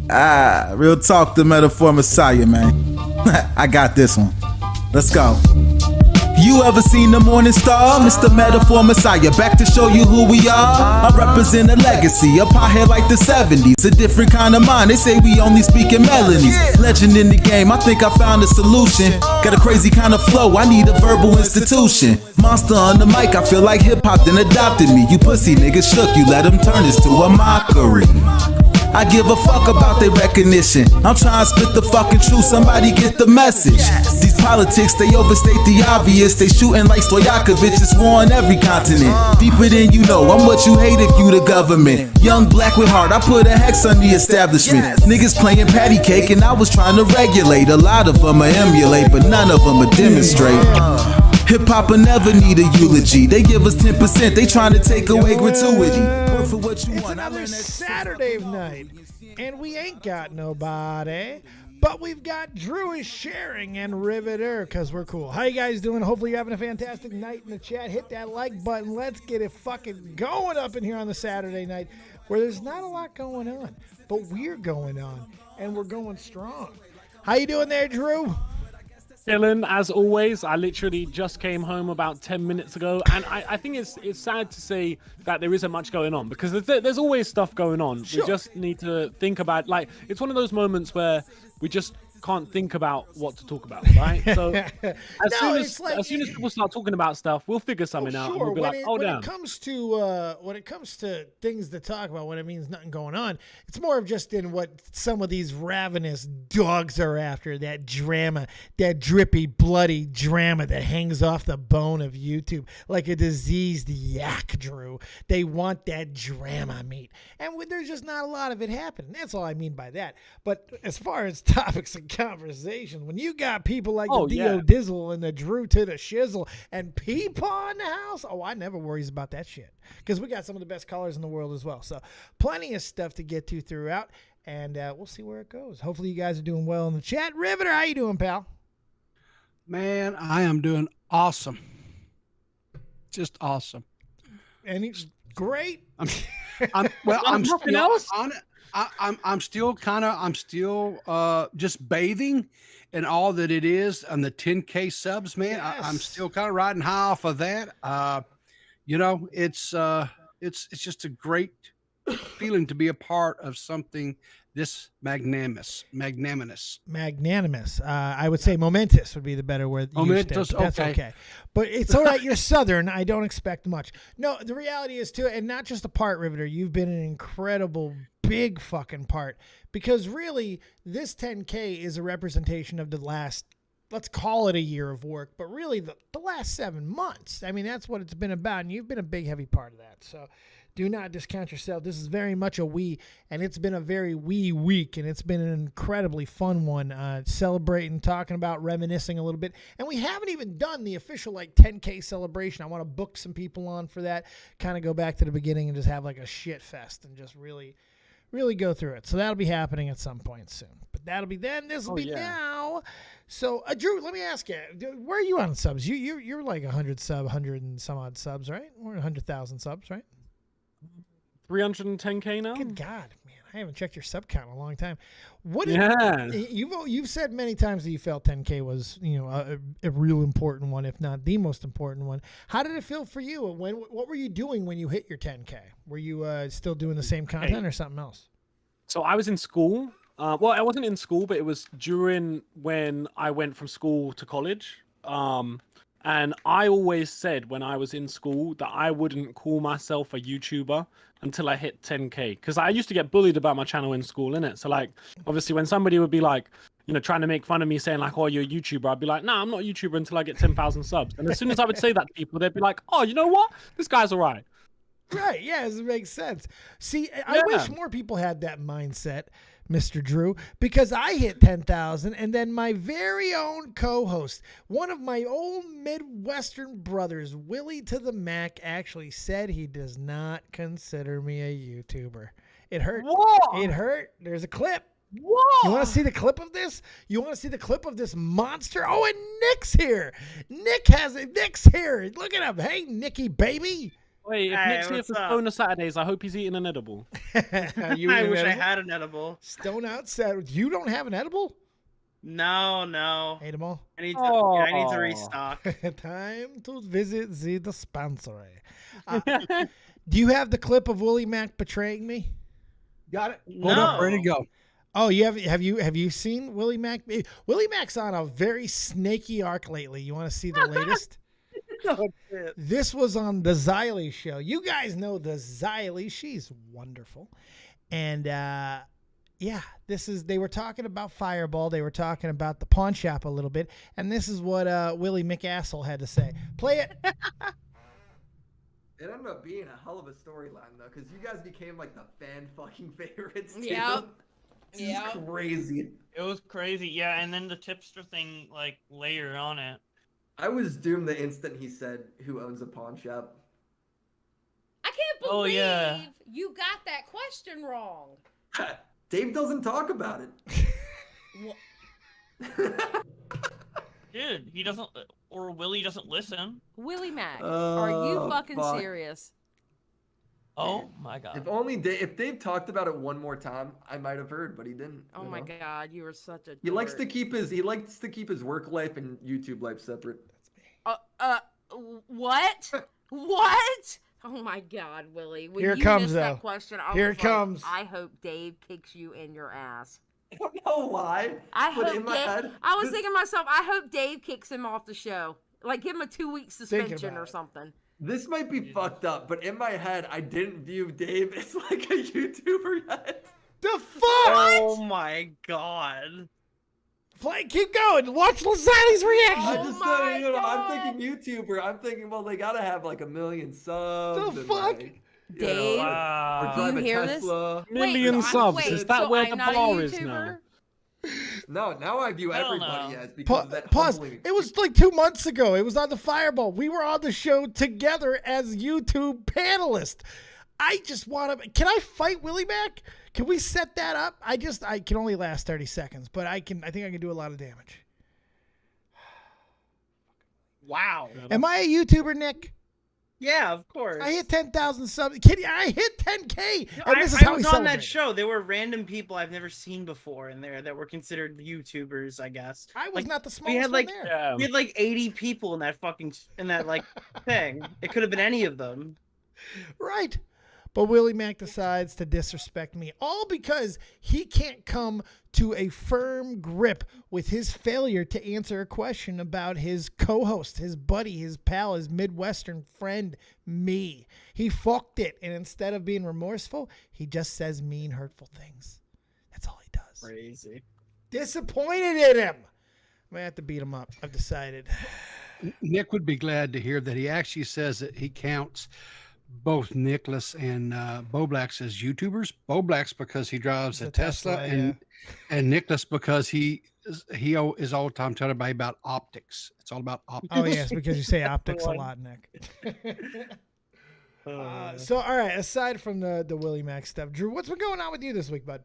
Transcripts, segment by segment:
Real talk, the metaphor messiah, man. I got this one. Let's go. You ever seen the morning star? Mr. Metaphor Messiah, back to show you who we are. I represent a legacy, a pothead like the 70s. A different kind of mind, they say we only speak in melodies. Legend in the game, I think I found a solution. Got a crazy kind of flow, I need a verbal institution. Monster on the mic, I feel like hip-hop then adopted me. You pussy niggas shook, you let them turn this to a mockery. I give a fuck about their recognition. I'm trying to spit the fucking truth, somebody get the message. These politics, they overstate the obvious. They shooting like Stoyakovich, it's war on every continent. Deeper than you know, I'm what you hate if you the government. Young black with heart, I put a hex on the establishment. Niggas playing patty cake and I was trying to regulate. A lot of them I emulate, but none of them I demonstrate. Hip-hop will never need a eulogy. They give us 10%, they trying to take away gratuity. Work for what you It's want. another SaturDave night, and we ain't got nobody, but we've got Drew is sharing and Riveter, because we're cool. How you guys doing? Hopefully you're having a fantastic night in the chat. Hit that like button. Let's get it fucking going up in here on the Saturday night, where there's not a lot going on, but we're going on, and we're going strong. How you doing there, Drew? Dylan, as always, I literally just came home about 10 minutes ago, and I think it's sad to say that there isn't much going on, because there's always stuff going on. Sure. We just need to think about, like, it's one of those moments where we just can't think about what to talk about, right? So as soon as people start talking about stuff, we'll figure something out. And we'll be like, oh, damn. When it comes to things to talk about, when it means nothing going on, it's more of just in what some of these ravenous dogs are after, that drama, that drippy, bloody drama that hangs off the bone of YouTube like a diseased yak, Drew. They want that drama meat. And there's just not a lot of it happening. That's all I mean by that. But as far as topics and conversation, when you got people like the Dio Dizzle and the Drew to the Shizzle and PeePaw in the house, I never worries about that shit, because we got some of the best callers in the world as well. So plenty of stuff to get to throughout, and we'll see where it goes. Hopefully you guys are doing well in the chat. Riveter, how you doing, pal? Man, I am doing awesome. Just awesome. And it's great. I'm still just bathing in all that it is on the 10K subs, man. Yes. I'm still kind of riding high off of that. It's just a great feeling to be a part of something this magnanimous. I would say momentous would be the better word. Momentous, That's okay. But it's all right. You're Southern. I don't expect much. No, the reality is too, and not just a part, Riveter. You've been an incredible, big fucking part, because really this 10K is a representation of the last, let's call it a year of work, but really the last 7 months. I mean, that's what it's been about, and you've been a big, heavy part of that. So do not discount yourself. This is very much a we, and it's been a very we week, and it's been an incredibly fun one, celebrating, talking about, reminiscing a little bit. And we haven't even done the official 10K celebration. I want to book some people on for that, kind of go back to the beginning and just have like a shit fest and just really go through it. So that'll be happening at some point soon. But that'll be then. This will be now. So Drew, let me ask you, where are you on subs? You're like 100 and some odd subs, right? We're 100,000 subs, right? 310K now. Good God, man! I haven't checked your sub count in a long time. You've said many times that you felt 10K was a real important one, if not the most important one. How did it feel for you? What were you doing when you hit your 10K? Were you still doing the same content or something else? So I was in school. Well, I wasn't in school, but it was during when I went from school to college. And I always said when I was in school that I wouldn't call myself a YouTuber until I hit 10K, because I used to get bullied about my channel in school, innit? So like, obviously when somebody would be like, trying to make fun of me saying like, oh, you're a YouTuber, I'd be like, nah, I'm not a YouTuber until I get 10,000 subs. And as soon as I would say that to people, they'd be like, oh, you know what? This guy's all right. Right. Yeah, it makes sense. See, I wish more people had that mindset, Mr. Drew, because I hit 10,000, and then my very own co-host, one of my old Midwestern brothers, Willie to the Mac, actually said he does not consider me a YouTuber. It hurt. Whoa. It hurt. There's a clip. Whoa. You want to see the clip of this? You want to see the clip of this monster? Oh, and Nick's here. Nick's here. Look at him. Hey, Nicky, baby. Wait, if Hey, Nick's here what's for up? Stone Saturdays, I hope he's eating an edible. You I eat an wish I edible? had an edible. StoneOut said, you don't have an edible? No. Ate them all. I need to Oh. restock. Time to visit the dispensary. Do you have the clip of Willie Mac betraying me? Got it. Hold up, ready to go. Oh, you have you seen Willie Mac? Willie Mac's on a very snaky arc lately. You want to see the latest? Oh, shit. This was on the Xylee show. You guys know the Xylee. She's wonderful. And yeah, they were talking about Fireball. They were talking about the pawn shop a little bit. And this is what Willie McAsshole had to say. Play it. It ended up being a hell of a storyline though, because you guys became like the fan fucking favorites. Too. Yep. It's crazy. It was crazy, yeah. And then the tipster thing, like, layered on it. I was doomed the instant he said, "Who owns a pawn shop?" I can't Oh, believe yeah. you got that question wrong. Dave doesn't talk about it. Dude, he doesn't, or Willie doesn't listen. Willie Mac, are you Oh, fucking fuck. serious? Oh my god. If only if Dave talked about it one more time, I might have heard, but he didn't. Oh you my know? god, you are such a He likes to dork. keep his work life and YouTube life separate. What? What? Oh my god, Willie. When Here it you comes, missed though. that question, I Here was it like, comes. I hope Dave kicks you in your ass. I don't know why. I but hope in my head, I was this- thinking to myself, I hope Dave kicks him off the show. Like, give him a 2-week suspension about or it. something. This might be fucked up, but in my head, I didn't view Dave as like a YouTuber yet. The fuck? Oh my god. Play, keep going. Watch Xylee's reaction. I Oh just my you know, God. I'm thinking YouTuber. I'm thinking, well, they gotta have like 1 million subs. The and, fuck? like, you Dave? know, or Wow. Do you drive a hear this? Tesla. Million Wait, subs. wait, Is that so where I'm the not a bar is YouTuber? now? No, now I view Hell everybody no. as because of that Pause. humbling It was like 2 months ago. It was on the Fireball. We were on the show together as YouTube panelists. I just want to. Can I fight Willie Mac? Can we set that up? I can only last 30 seconds, but I think I can do a lot of damage. Wow. Am I a YouTuber, Nick? Yeah, of course. I hit 10,000 subs. Kidding? I hit 10K. No, And this is I how we was on that celebrate. show. There were random people I've never seen before in there that were considered YouTubers, I guess. I was Like, not the smallest had, like- one there. Yeah. We had like 80 people in that like thing. It could have been any of them. Right. But Willie Mac decides to disrespect me, all because he can't come to a firm grip with his failure to answer a question about his co-host, his buddy, his pal, his Midwestern friend, me. He fucked it, and instead of being remorseful, he just says mean, hurtful things. That's all he does. Crazy. Disappointed in him. I'm going to have to beat him up. I've decided. Nick would be glad to hear that he actually says that he counts both Nicholas and Boblax as YouTubers. Boblax because he drives a Tesla, and Nicholas because he is all the time telling everybody about optics. It's all about optics. Oh, yes, because you say optics a lot, Nick. So, all right, aside from the Willie Mac stuff, Drew, what's been going on with you this week, bud?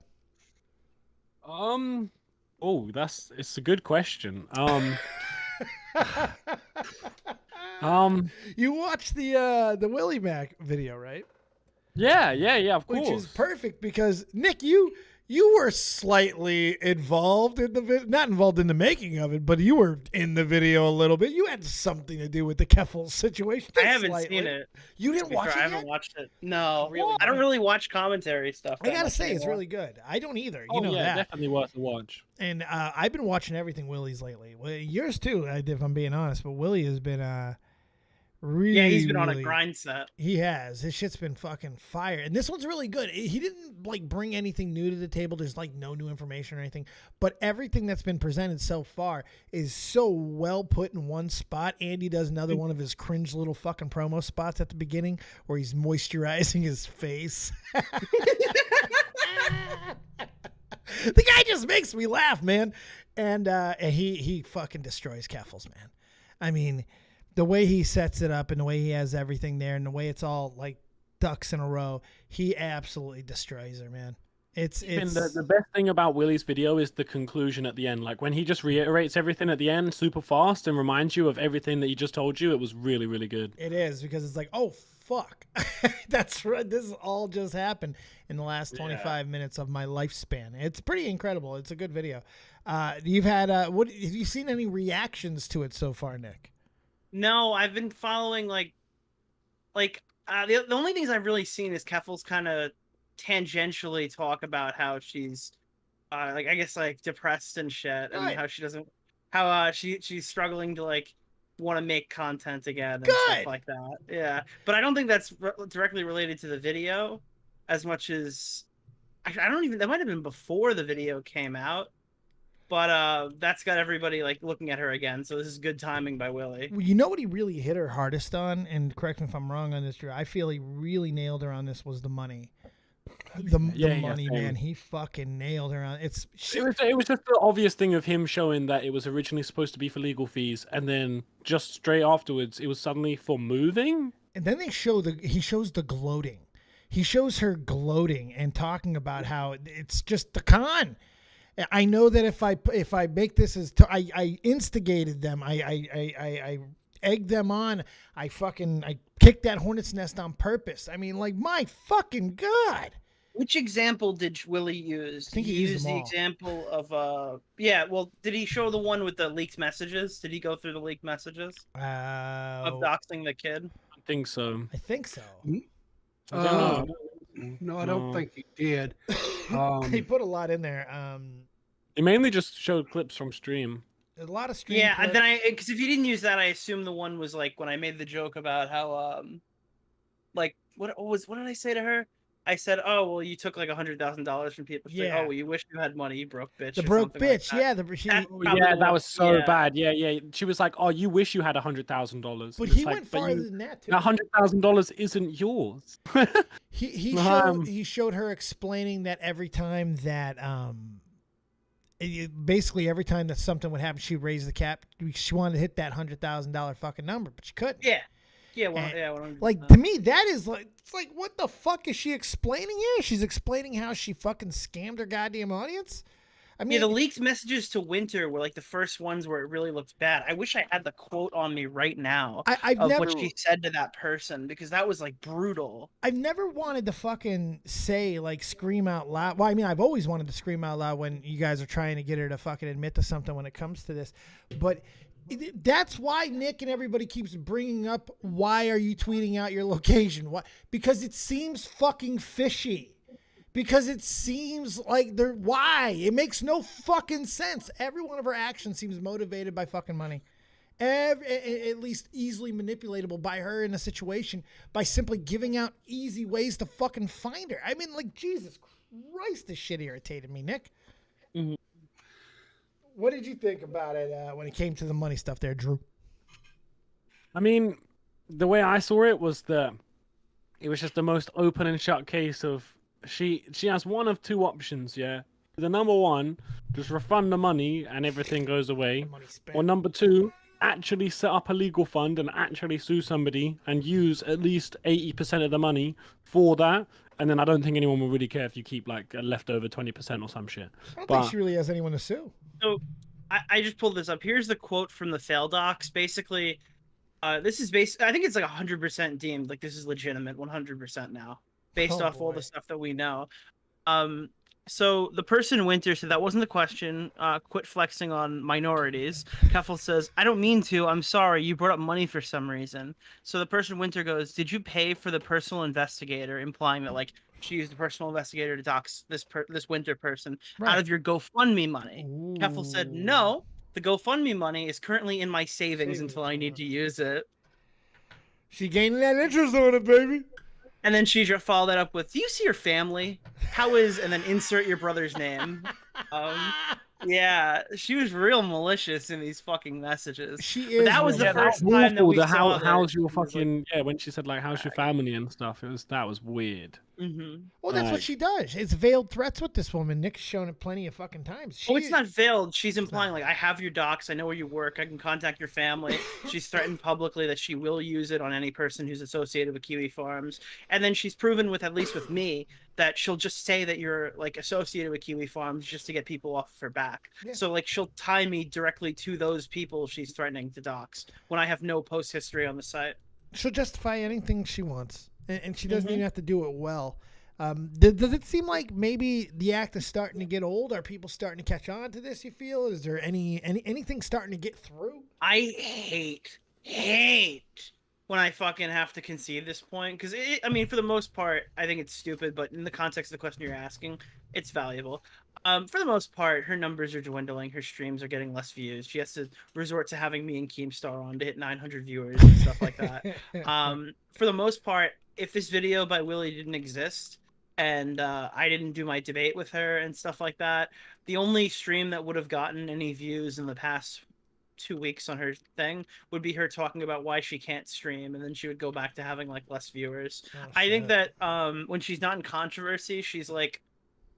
It's a good question. You watched the Willie Mac video, right? Yeah, of course. Which is perfect because Nick, you were slightly involved in the not involved in the making of it, but you were in the video a little bit. You had something to do with the Keffals situation. I haven't slightly. seen it. You didn't watch it I yet? haven't watched it. No, Really? I don't really watch commentary stuff. I that gotta much say, it's anymore. really good. I don't either. Oh, You know yeah, that. definitely worth a watch. And I've been watching everything Willie's lately. Well, yours too, if I'm being honest. But Willie has been really. Yeah, he's been on a really- grind set. He has. His shit's been fucking fire. And this one's really good. He didn't like bring anything new to the table. There's like no new information or anything. But everything that's been presented so far is so well put in one spot. Andy does another one of his cringe little fucking promo spots at the beginning where he's moisturizing his face. The guy just makes me laugh, man. And he fucking destroys Keffals, man. I mean, the way he sets it up and the way he has everything there and the way it's all like ducks in a row, he absolutely destroys her, man. It's the best thing about Willie's video is the conclusion at the end. Like when he just reiterates everything at the end super fast and reminds you of everything that he just told you. It was really, really good. It is because it's like, oh fuck? That's right. This all just happened in the last 25 minutes of my lifespan. It's pretty incredible. It's a good video. You've had what? Have you seen any reactions to it so far, Nick? No, I've been following the only things I've really seen is Keffals kind of tangentially talk about how she's I guess depressed and shit, and how she doesn't, how she's struggling to want to make content again and stuff like that. Yeah, but I don't think that's directly related to the video as much as I don't even, that might have been before the video came out. But that's got everybody looking at her again. So this is good timing by Willie. Well, you know what he really hit her hardest on, and correct me if I'm wrong on this, Drew. I feel he really nailed her on this was the money. The money, man. He fucking nailed her on it. It was just the obvious thing of him showing that it was originally supposed to be for legal fees, and then just straight afterwards, it was suddenly for moving. And then he shows the gloating. He shows her gloating and talking about how it's just the con. I know that if I make this as I instigated them, I egged them on, I kicked that hornet's nest on purpose. I mean, my fucking God. Which example did Willie use? I think he used the example of well, did he show the one with the leaked messages? Did he go through the leaked messages of doxing the kid? I think so. I think so. No, I don't think he did. He put a lot in there. He mainly just showed clips from stream. A lot of stream. Yeah, clips. and then because if you didn't use that, I assume the one was when I made the joke about how what did I say to her? I said, "Oh, well, you took $100,000 from people." She's like, "Oh, well, you wish you had money, you broke bitch." The broke bitch, like yeah. That was so bad. Yeah. She was like, "Oh, you wish you had $100,000." But he went farther than that too. $100,000 isn't yours. he showed her explaining that every time that basically every time that something would happen, she'd raise the cap. She wanted to hit that $100,000 fucking number, but she couldn't. Yeah. Yeah, to me, that is it's what the fuck is she explaining here? She's explaining how she fucking scammed her goddamn audience. I mean, the leaked messages to Winter were the first ones where it really looked bad. I wish I had the quote on me right now what she said to that person, because that was brutal. I've never wanted to fucking say scream out loud. Well, I mean, I've always wanted to scream out loud when you guys are trying to get her to fucking admit to something when it comes to this, but. That's why Nick and everybody keeps bringing up, why are you tweeting out your location? Why? Because it seems fucking fishy. Because it seems why? It makes no fucking sense. Every one of her actions seems motivated by fucking money. At least easily manipulatable by her in a situation by simply giving out easy ways to fucking find her. I mean, Jesus Christ, this shit irritated me, Nick. Mm-hmm. What did you think about it when it came to the money stuff there, Drew? I mean, the way I saw it was that it was just the most open and shut case of she has one of two options, yeah. The number one, just refund the money and everything goes away. Or number two, actually set up a legal fund and actually sue somebody and use at least 80% of the money for that. And then I don't think anyone will really care if you keep a leftover 20% or some shit. I don't think she really has anyone to sue. So I just pulled this up. Here's the quote from the fail docs. Basically, this is I think it's 100% deemed this is legitimate, 100% now, based off all the stuff that we know. So the person Winter said that wasn't the question. Quit flexing on minorities. Keffals says, "I don't mean to. I'm sorry. You brought up money for some reason." So the person Winter goes, "Did you pay for the personal investigator?" Implying that she used the personal investigator to dox this Winter person out of your GoFundMe money. Ooh. Keffals said, "No, the GoFundMe money is currently in my savings until I need to use it." She gaining that interest on it, baby. And then she followed that up with, "Do you see your family? How is," and then insert your brother's name. Yeah, she was real malicious in these fucking messages. She is. But that was the first time that we saw how's your fucking when she said how's your family and stuff. That was weird. Mm-hmm. Well, that's what she does. It's veiled threats with this woman. Nick's shown it plenty of fucking times. It's not veiled. She's implying I have your docs. I know where you work. I can contact your family. She's threatened publicly that she will use it on any person who's associated with Kiwi Farms. And then she's proven at least with me, that she'll just say that you're associated with Kiwi Farms just to get people off of her back. Yeah. So she'll tie me directly to those people she's threatening to dox when I have no post history on the site. She'll justify anything she wants, and she doesn't even have to do it well. Does it seem like maybe the act is starting to get old? Are people starting to catch on to this, you feel? Is there anything starting to get through? I hate when I fucking have to concede this point, because I mean, for the most part, I think it's stupid, but in the context of the question you're asking, it's valuable. For the most part, her numbers are dwindling. Her streams are getting less views. She has to resort to having me and Keemstar on to hit 900 viewers and stuff like that. For the most part, if this video by Willie didn't exist, and I didn't do my debate with her and stuff like that, the only stream that would have gotten any views in the past 2 weeks on her thing would be her talking about why she can't stream, and then she would go back to having like less viewers. I think that when she's not in controversy, she's like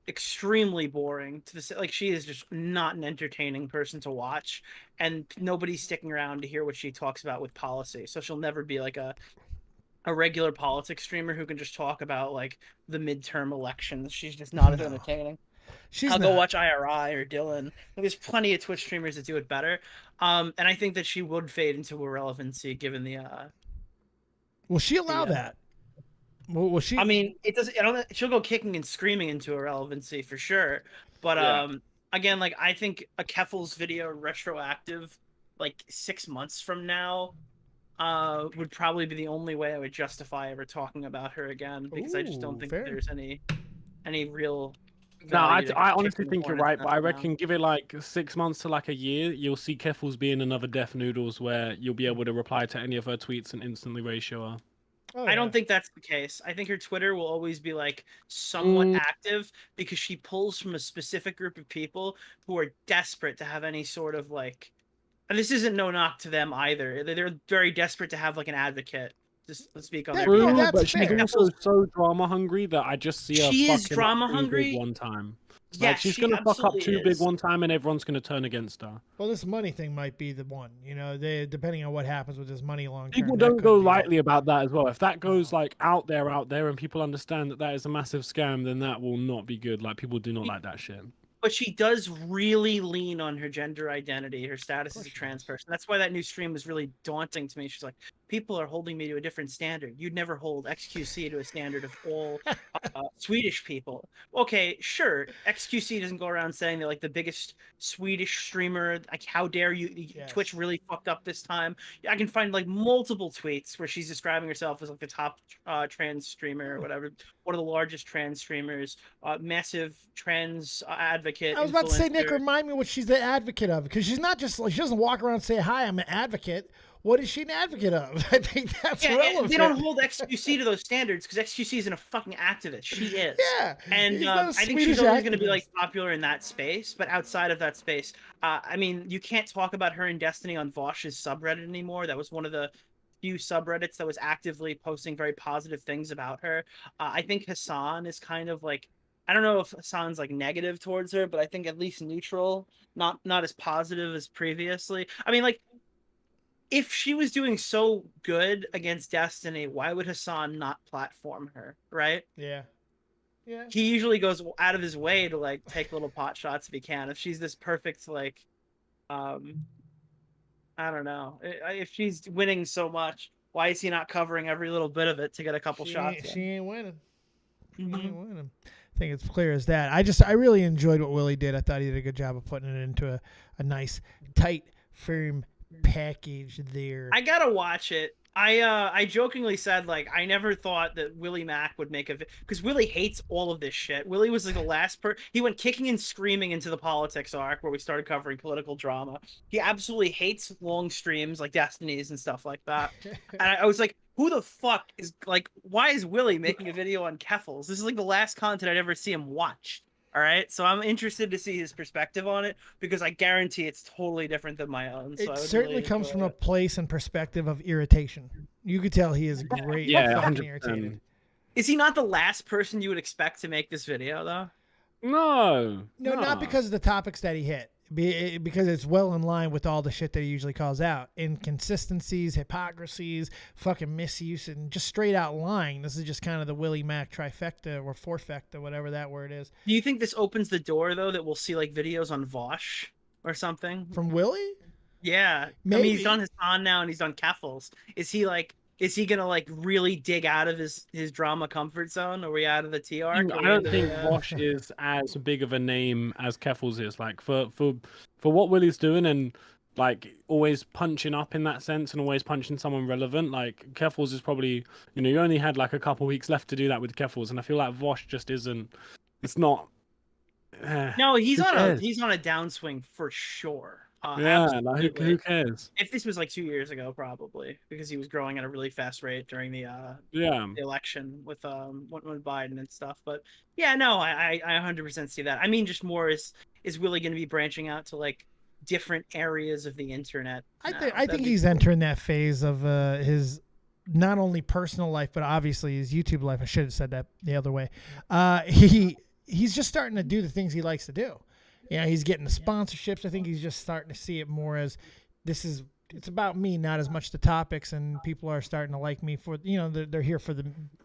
extremely boring to the like she is just not an entertaining person to watch, and nobody's sticking around to hear what she talks about with policy, so she'll never be like a regular politics streamer who can just talk about like the midterm elections. She's just not as entertaining. I'll go watch IRI or Dylan. There's plenty of Twitch streamers that do it better. And I think that she would fade into irrelevancy given the Will she allow that? Will she? I mean, it doesn't. I don't. She'll go kicking and screaming into irrelevancy for sure. But again, like I think a Keffals video retroactive, like 6 months from now, would probably be the only way I would justify ever talking about her again, because I just don't think that there's any real. No, I honestly think you're right, but I reckon give it like 6 months to like a year, you'll see Keffals being another Death Noodles where you'll be able to reply to any of her tweets and instantly ratio her. I don't think that's the case. I think her Twitter will always be like somewhat active because she pulls from a specific group of people who are desperate to have any sort of like, and this isn't no knock to them either. They're very desperate to have like an advocate to speak on their behalf. But she's also so drama hungry that I just see her fucking drama up too hungry big one time. Yeah, like, she's gonna fuck up too big one time, and everyone's gonna turn against her. Well, this money thing might be the one. You know, depending on what happens with this money long term. People don't go lightly about that as well. If that goes like out there, and people understand that that is a massive scam, then that will not be good. Like people do not like that shit. But she does really lean on her gender identity, her status as a trans person. That's why that new stream was really daunting to me. She's like, people are holding me to a different standard. You'd never hold XQC to a standard of all Swedish people. Okay, sure. XQC doesn't go around saying they're like the biggest Swedish streamer. Like, how dare you? Yes. Twitch really fucked up this time. I can find like multiple tweets where she's describing herself as like the top trans streamer or whatever. One of the largest trans streamers, massive trans advocate. I was about to say, Nick, remind me what she's the advocate of, because she's not just like, she doesn't walk around and say, hi, I'm an advocate. What is she an advocate of? I think that's relevant. They don't hold XQC to those standards because XQC isn't a fucking activist. She is. Yeah. And I think she's always going to be like popular in that space, but outside of that space, I mean, you can't talk about her in Destiny on Vosh's subreddit anymore. That was one of the few subreddits that was actively posting very positive things about her. I think Hassan is kind of like, I don't know if Hassan's like negative towards her, but I think at least neutral, not as positive as previously. I mean, like, if she was doing so good against Destiny, why would Hassan not platform her, right? Yeah. Yeah. He usually goes out of his way to like take little pot shots if he can. If she's this perfect, like, I don't know. If she's winning so much, why is he not covering every little bit of it to get a couple shots? She ain't winning. She ain't winning. I think it's clear as that. I really enjoyed what Willie did. I thought he did a good job of putting it into a nice, tight, firm package there. I gotta watch it. I jokingly said, like, I never thought that Willie Mac would make because Willie hates all of this shit. Willie was like the last he went kicking and screaming into the politics arc where we started covering political drama. He absolutely hates long streams like Destinies and stuff like that. And I was like, who the fuck is like, why is Willie making a video on Keffals? This is like the last content I'd ever see him watch. All right, so I'm interested to see his perspective on it because I guarantee it's totally different than my own. So it certainly comes from a place and perspective of irritation. You could tell he is great. Yeah, fucking irritated. Is he not the last person you would expect to make this video, though? No, not because of the topics that he hit. Because it's well in line with all the shit that he usually calls out. Inconsistencies, hypocrisies, fucking misuse, and just straight out lying. This is just kind of the Willie Mac trifecta or fourfecta, whatever that word is. Do you think this opens the door, though, that we'll see like videos on Vosh or something? From Willie? Yeah. Maybe. I mean, he's done Hassan now and he's done Keffals. Is Is he gonna like really dig out of his drama comfort zone? Are we out of the T arc? I don't think Vosh is as big of a name as Keffals is. Like for what Willie's doing and like always punching up in that sense and always punching someone relevant. Like Keffals is probably, you only had like a couple weeks left to do that with Keffals, and I feel like Vosh just isn't. It's not. No, he's on a downswing for sure. Yeah, like who cares? If this was like 2 years ago, probably because he was growing at a really fast rate during the election with Biden and stuff. But yeah, no, I 100% see that. I mean, just more is Willie going to be branching out to like different areas of the internet? I think he's entering that phase of his not only personal life but obviously his YouTube life. I should have said that the other way. He's just starting to do the things he likes to do. He's getting the sponsorships. I think he's just starting to see it more as it's about me, not as much the topics, and people are starting to like me for, they're here for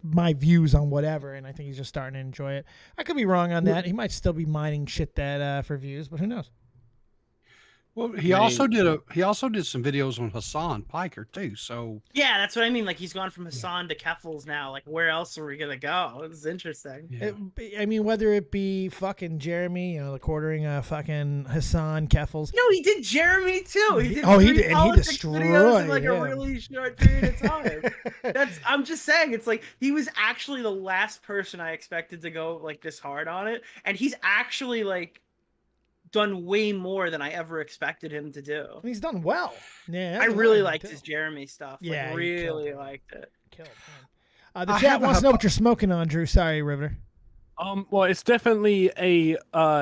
my views on whatever, and I think he's just starting to enjoy it. I could be wrong on that. He might still be mining shit that for views, but who knows? Well, he also did some videos on Hassan Piker too. So yeah, that's what I mean. Like he's gone from Hassan to Keffals now. Like where else are we gonna go? It's interesting. Yeah. I mean, whether it be fucking Jeremy, the quartering fucking Hassan Keffals. No, he did Jeremy too. He did he destroyed videos in like a really short period of time. I'm just saying, it's like he was actually the last person I expected to go like this hard on it, and he's actually like done way more than I ever expected him to do. He's done well. Yeah, I really liked his Jeremy stuff. Yeah, like, really liked it. Killed him. The chat wants to know what you're smoking on, Drew. Sorry, Riveter. Well, it's definitely a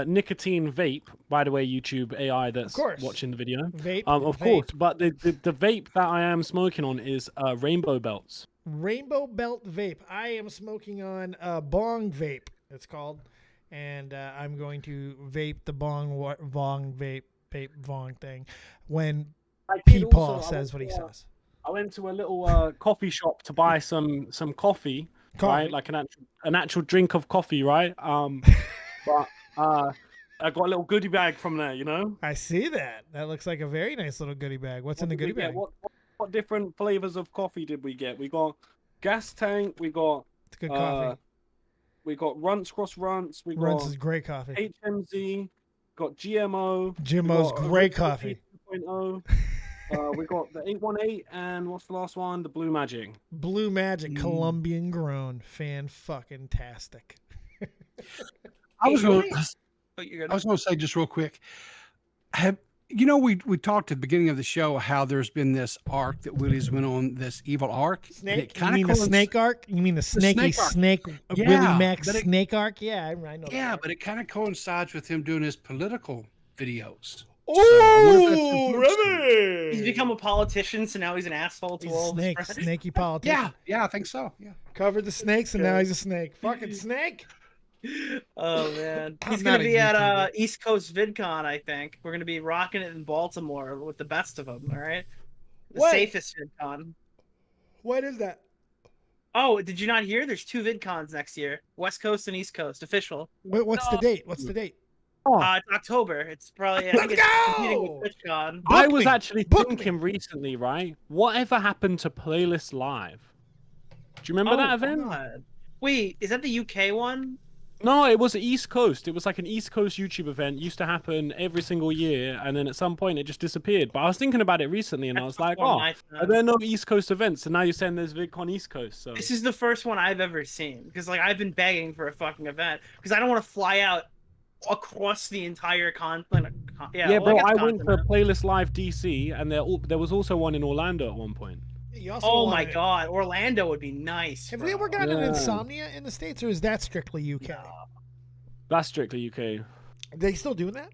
nicotine vape. By the way, YouTube AI that's watching the video. Vape. Of course, but the vape that I am smoking on is Rainbow Belts. Rainbow Belt vape. I am smoking on Bong vape. It's called. And I'm going to vape the bong vape thing when PeePaw says what he says. I went to a little coffee shop to buy some coffee, right? Like an actual drink of coffee, right? But I got a little goodie bag from there, I see that. That looks like a very nice little goodie bag. What's in the goodie bag? What different flavors of coffee did we get? We got gas tank. We got it's good coffee. We got Runts Cross Runts. We got Runts is great coffee. HMZ. Got GMO. GMO's great coffee. 2.0. We got the 818 and what's the last one? The Blue Magic. Blue Magic, Colombian grown, fan-fucking-tastic. I was going to say just real quick. We talked at the beginning of the show how there's been this arc that Willie's went on, this evil arc. Snake? You mean the snake arc? You mean the snaky snake Willie Mac snake arc? Yeah, I know. Yeah, but it kind of coincides with him doing his political videos. Oh, really? He's become a politician, so now he's an asshole to all his friends. Snaky politician. Yeah, I think so. Yeah, covered the snakes, and now he's a snake. Fucking snake. Oh man, he's gonna be at East Coast VidCon. I think we're gonna be rocking it in Baltimore with the best of them. All right, the safest VidCon. What is that? Oh, did you not hear? There's 2 VidCons next year: West Coast and East Coast. Official. What's the date? What's the date? It's October. It's probably. Let's go! Competing with VidCon. I was actually thinking recently, right? Whatever happened to Playlist Live? Do you remember that event? God. Wait, is that the UK one? No, it was East Coast. It was like an East Coast YouTube event. Used to happen every single year, and then at some point it just disappeared. But I was thinking about it recently, and I was like, are there no East Coast events? And now you're saying there's VidCon East Coast. So this is the first one I've ever seen, because like I've been begging for a fucking event because I don't want to fly out across the entire continent. Yeah, bro, I went to Playlist Live DC, and there was also one in Orlando at one point. Oh my god, Orlando would be nice. Have we ever gotten an Insomnia in the States, or is that strictly UK? No. That's strictly UK. Are they still doing that?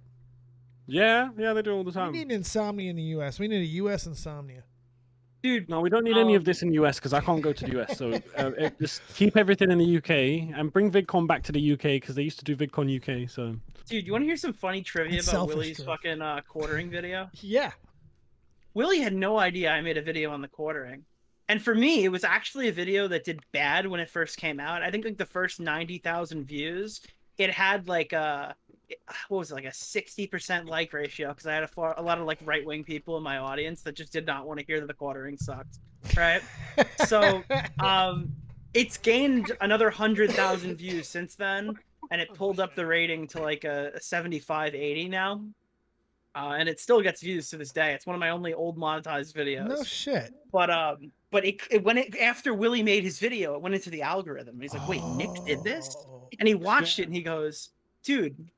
Yeah, they do all the time. We need an Insomnia in the US. We need a US Insomnia. Dude, no, we don't need any of this in the US because I can't go to the US. So just keep everything in the UK and bring VidCon back to the UK because they used to do VidCon UK. So, dude, you want to hear some funny trivia about Willie's fucking quartering video? Yeah. Willie had no idea I made a video on the quartering. And for me, it was actually a video that did bad when it first came out. I think like the first 90,000 views, it had like a 60% like ratio because I had a lot of like right-wing people in my audience that just did not want to hear that the quartering sucked. right? So it's gained another 100,000 views since then, and it pulled up the rating to like a 75, 80 now. And it still gets views to this day. It's one of my only old monetized videos. No shit. But it when it after Willie made his video, it went into the algorithm. And he's like, wait, Nick did this? And he watched it and he goes, dude,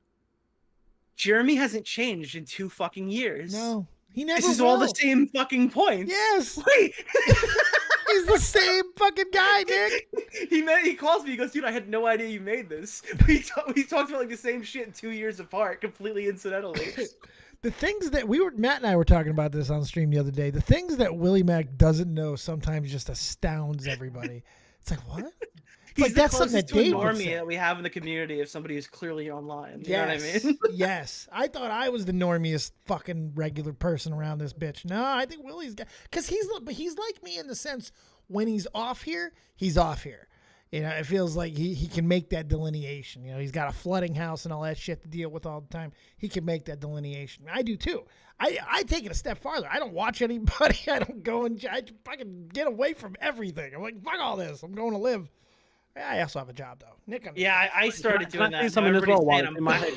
Jeremy hasn't changed in 2 fucking years. No, he never. This is all the same fucking points. Yes. Wait. He's the same fucking guy, Nick. He calls me. He goes, dude, I had no idea you made this. We talked about like the same shit 2 years apart, completely incidentally. The things that Matt and I were talking about this on stream the other day. The things that Willie Mac doesn't know sometimes just astounds everybody. It's like, what? It's like that's something that Dave would say. That we have in the community of somebody who's clearly online. You know what I mean? Yes. I thought I was the normiest fucking regular person around this bitch. No, I think Willie's got, because he's like me in the sense when he's off here, he's off here. You know, it feels like he can make that delineation. You know, he's got a flooding house and all that shit to deal with all the time. He can make that delineation. I do too. I take it a step farther. I don't watch anybody. I don't go and I fucking get away from everything. I'm like, fuck all this. I'm going to live. I also have a job though. Nick, I started doing that. Something as well. While in my head,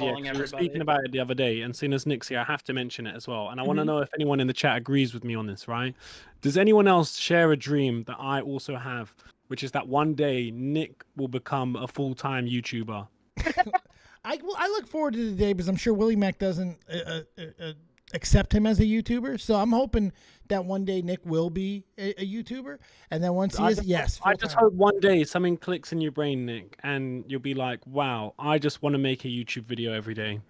speaking about it the other day, and seeing as Nick's here, I have to mention it as well. And I want to know if anyone in the chat agrees with me on this. Right? Does anyone else share a dream that I also have, which is that one day Nick will become a full-time YouTuber? I look forward to the day because I'm sure Willie Mac doesn't accept him as a YouTuber. So I'm hoping that one day Nick will be a YouTuber, and then once he is, yes. I just hope one day something clicks in your brain, Nick, and you'll be like, "Wow, I just want to make a YouTube video every day."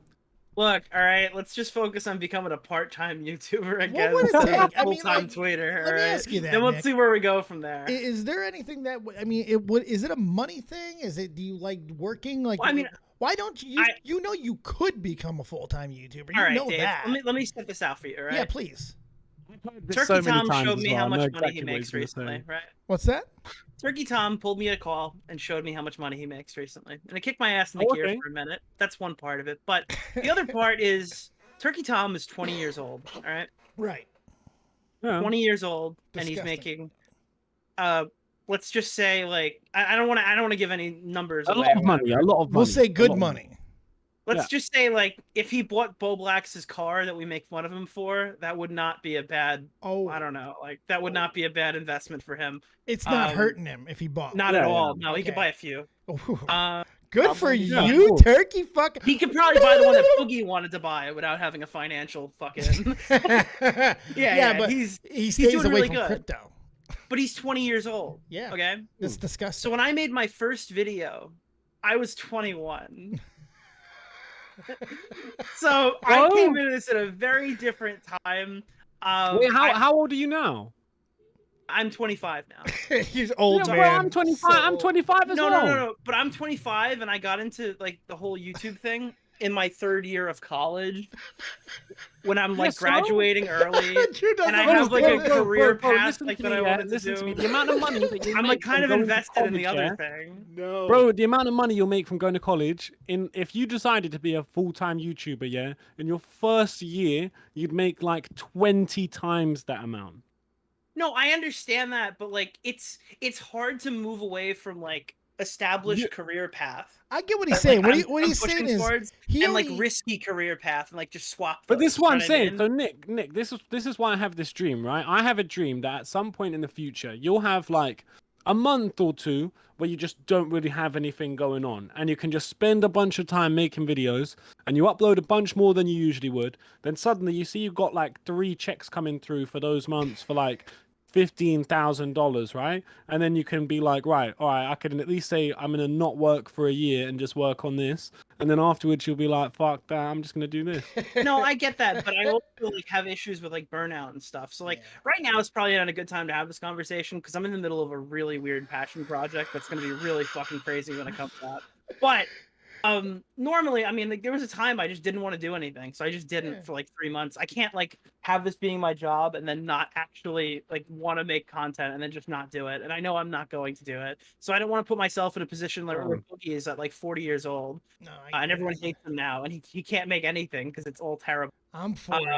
Look, all right, let's just focus on becoming a part-time YouTuber again. What instead is of that? a full-time tweeter. Let me ask you that. Then we'll Nick. see where we go from there. Is there anything that is it a money thing? Is it? Do you like working? Like, well, I mean, why don't you? You know, you could become a full-time YouTuber. You all right, know Dave, that. let me set this out for you. All right? Yeah, please. Turkey Tom showed me how much money he makes recently, right? What's that? Turkey Tom pulled me a call and showed me how much money he makes recently. And it kicked my ass in the gear for a minute. That's one part of it. But the other part is Turkey Tom is 20 years old, all right? Right. 20 years old, and he's making let's just say like I don't want to give any numbers away. A lot of money. We'll say good money. Let's just say, like, if he bought Bo Black's car that we make fun of him for, that would not be a bad. I don't know. Like, that would not be a bad investment for him. It's not hurting him if he bought. Not at all. No, he could buy a few. Good for you, Turkey. Fuck. He could probably buy the one that Boogie wanted to buy without having a financial fucking. But he stays doing away really from good. Crypto. But he's 20 years old. Yeah. Okay. That's disgusting. So when I made my first video, I was 21. So I came into this at a very different time. Wait, how old are you now? I'm 25 now. He's old, man. Bro, I'm 25. I'm 25 as well. No. But I'm 25, and I got into like the whole YouTube thing in my 3rd year of college. When I'm like graduating early, and I have like a career path like that I wanted to do. To me. The amount of money that you I'm like kind of invested in the other college, thing. No, bro, the amount of money you'll make from going to college, if you decided to be a full-time YouTuber, yeah, in your first year, you'd make like 20 times that amount. No, I understand that, but like it's hard to move away from like established career path. I get what he's saying. Like, what he's saying is like risky career path and like just swap. But this is what I'm saying. So Nick, this is why I have this dream, right? I have a dream that at some point in the future you'll have like a month or two where you just don't really have anything going on, and you can just spend a bunch of time making videos, and you upload a bunch more than you usually would. Then suddenly you see you've got like 3 checks coming through for those months for like $15,000, right? And then you can be like, right, all right, I can at least say I'm gonna not work for a year and just work on this, and then afterwards you'll be like, fuck that, I'm just gonna do this. No, I get that, but I also like have issues with like burnout and stuff. So like right now is probably not a good time to have this conversation because I'm in the middle of a really weird passion project that's gonna be really fucking crazy when it comes to that. But normally, I mean, like there was a time I just didn't want to do anything, so I just didn't for like 3 months. I can't like have this being my job and then not actually like want to make content and then just not do it. And I know I'm not going to do it, so I don't want to put myself in a position like where Boogie is at like 40 years old, and everyone hates him now, and he can't make anything because it's all terrible. I'm 40. You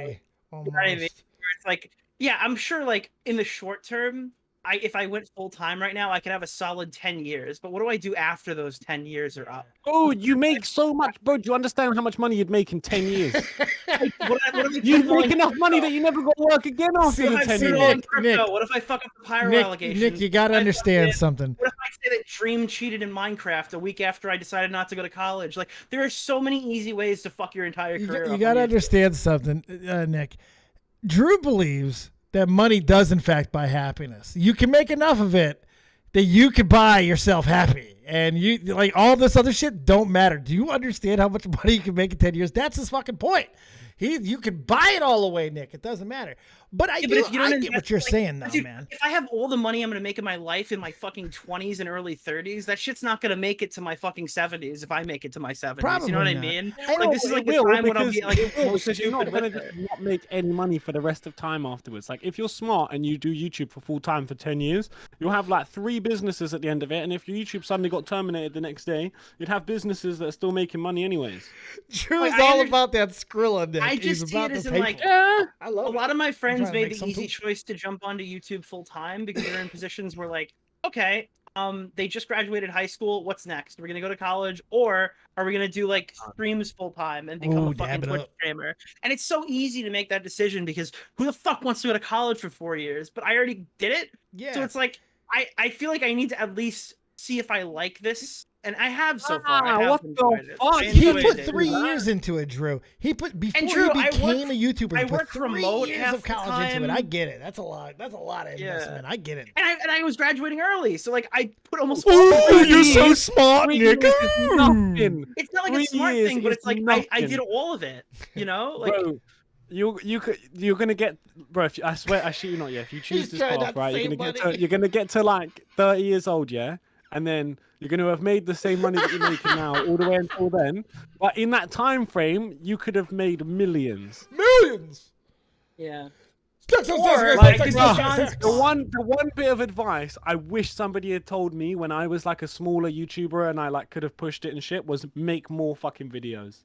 know what I mean? It's like, yeah, I'm sure like in the short term, if I went full time right now, I could have a solid 10 years. But what do I do after those 10 years are up? Oh, you make so much, bro. Do you understand how much money you'd make in 10 years? What if You'd make enough money that you never got to work again after the 10 years. Crypto? What if I fuck up the pyro allegations? Nick, you got to understand something. What if I say that Dream cheated in Minecraft a week after I decided not to go to college? Like, there are so many easy ways to fuck your entire career. You got to understand something, Nick. Drew believes that money does in fact buy happiness. You can make enough of it that you could buy yourself happy, and you like all this other shit don't matter. Do you understand how much money you can make in 10 years? That's his fucking point. You can buy it all away, Nick. It doesn't matter. But I get what you're saying, though, dude, man. If I have all the money I'm going to make in my life in my fucking 20s and early 30s, that shit's not going to make it to my fucking 70s if I make it to my 70s. Probably you know what not. I mean? Like, this is like the time when I'll be like, because you're not going to not make any money for the rest of time afterwards. Like, if you're smart and you do YouTube for full time for 10 years, you'll have like 3 businesses at the end of it. And if your YouTube suddenly got terminated the next day, you'd have businesses that are still making money anyways. Drew is all about that Skrilla, Nick. I just see it as in like, I love a lot of my friends made the some easy choice to jump onto YouTube full time because they're in positions where like, okay, they just graduated high school. What's next? We're gonna go to college, or are we gonna do like streams full time and become a fucking Twitch streamer? And it's so easy to make that decision because who the fuck wants to go to college for 4 years? But I already did it. Yeah. So it's like I feel like I need to at least see if I like this. And I have so far. What the fuck? He put 3 years into it, Drew. Before he became a YouTuber, he put 3 years of college into it. I get it. That's a lot. That's a lot of investment. I get it. And I was graduating early, so like I put almost. Oh, you're so smart, Nick. It's not like a smart thing, but it's like I did all of it. You know, like. Bro. You're gonna get, bro. I swear, I shit you not. Yeah, if you choose this path, right, you're gonna get to like 30 years old, yeah, and then you're gonna have made the same money that you're making now all the way until then. But in that time frame, you could have made millions. Yeah. The one bit of advice I wish somebody had told me when I was like a smaller YouTuber and I like could have pushed it and shit was make more fucking videos.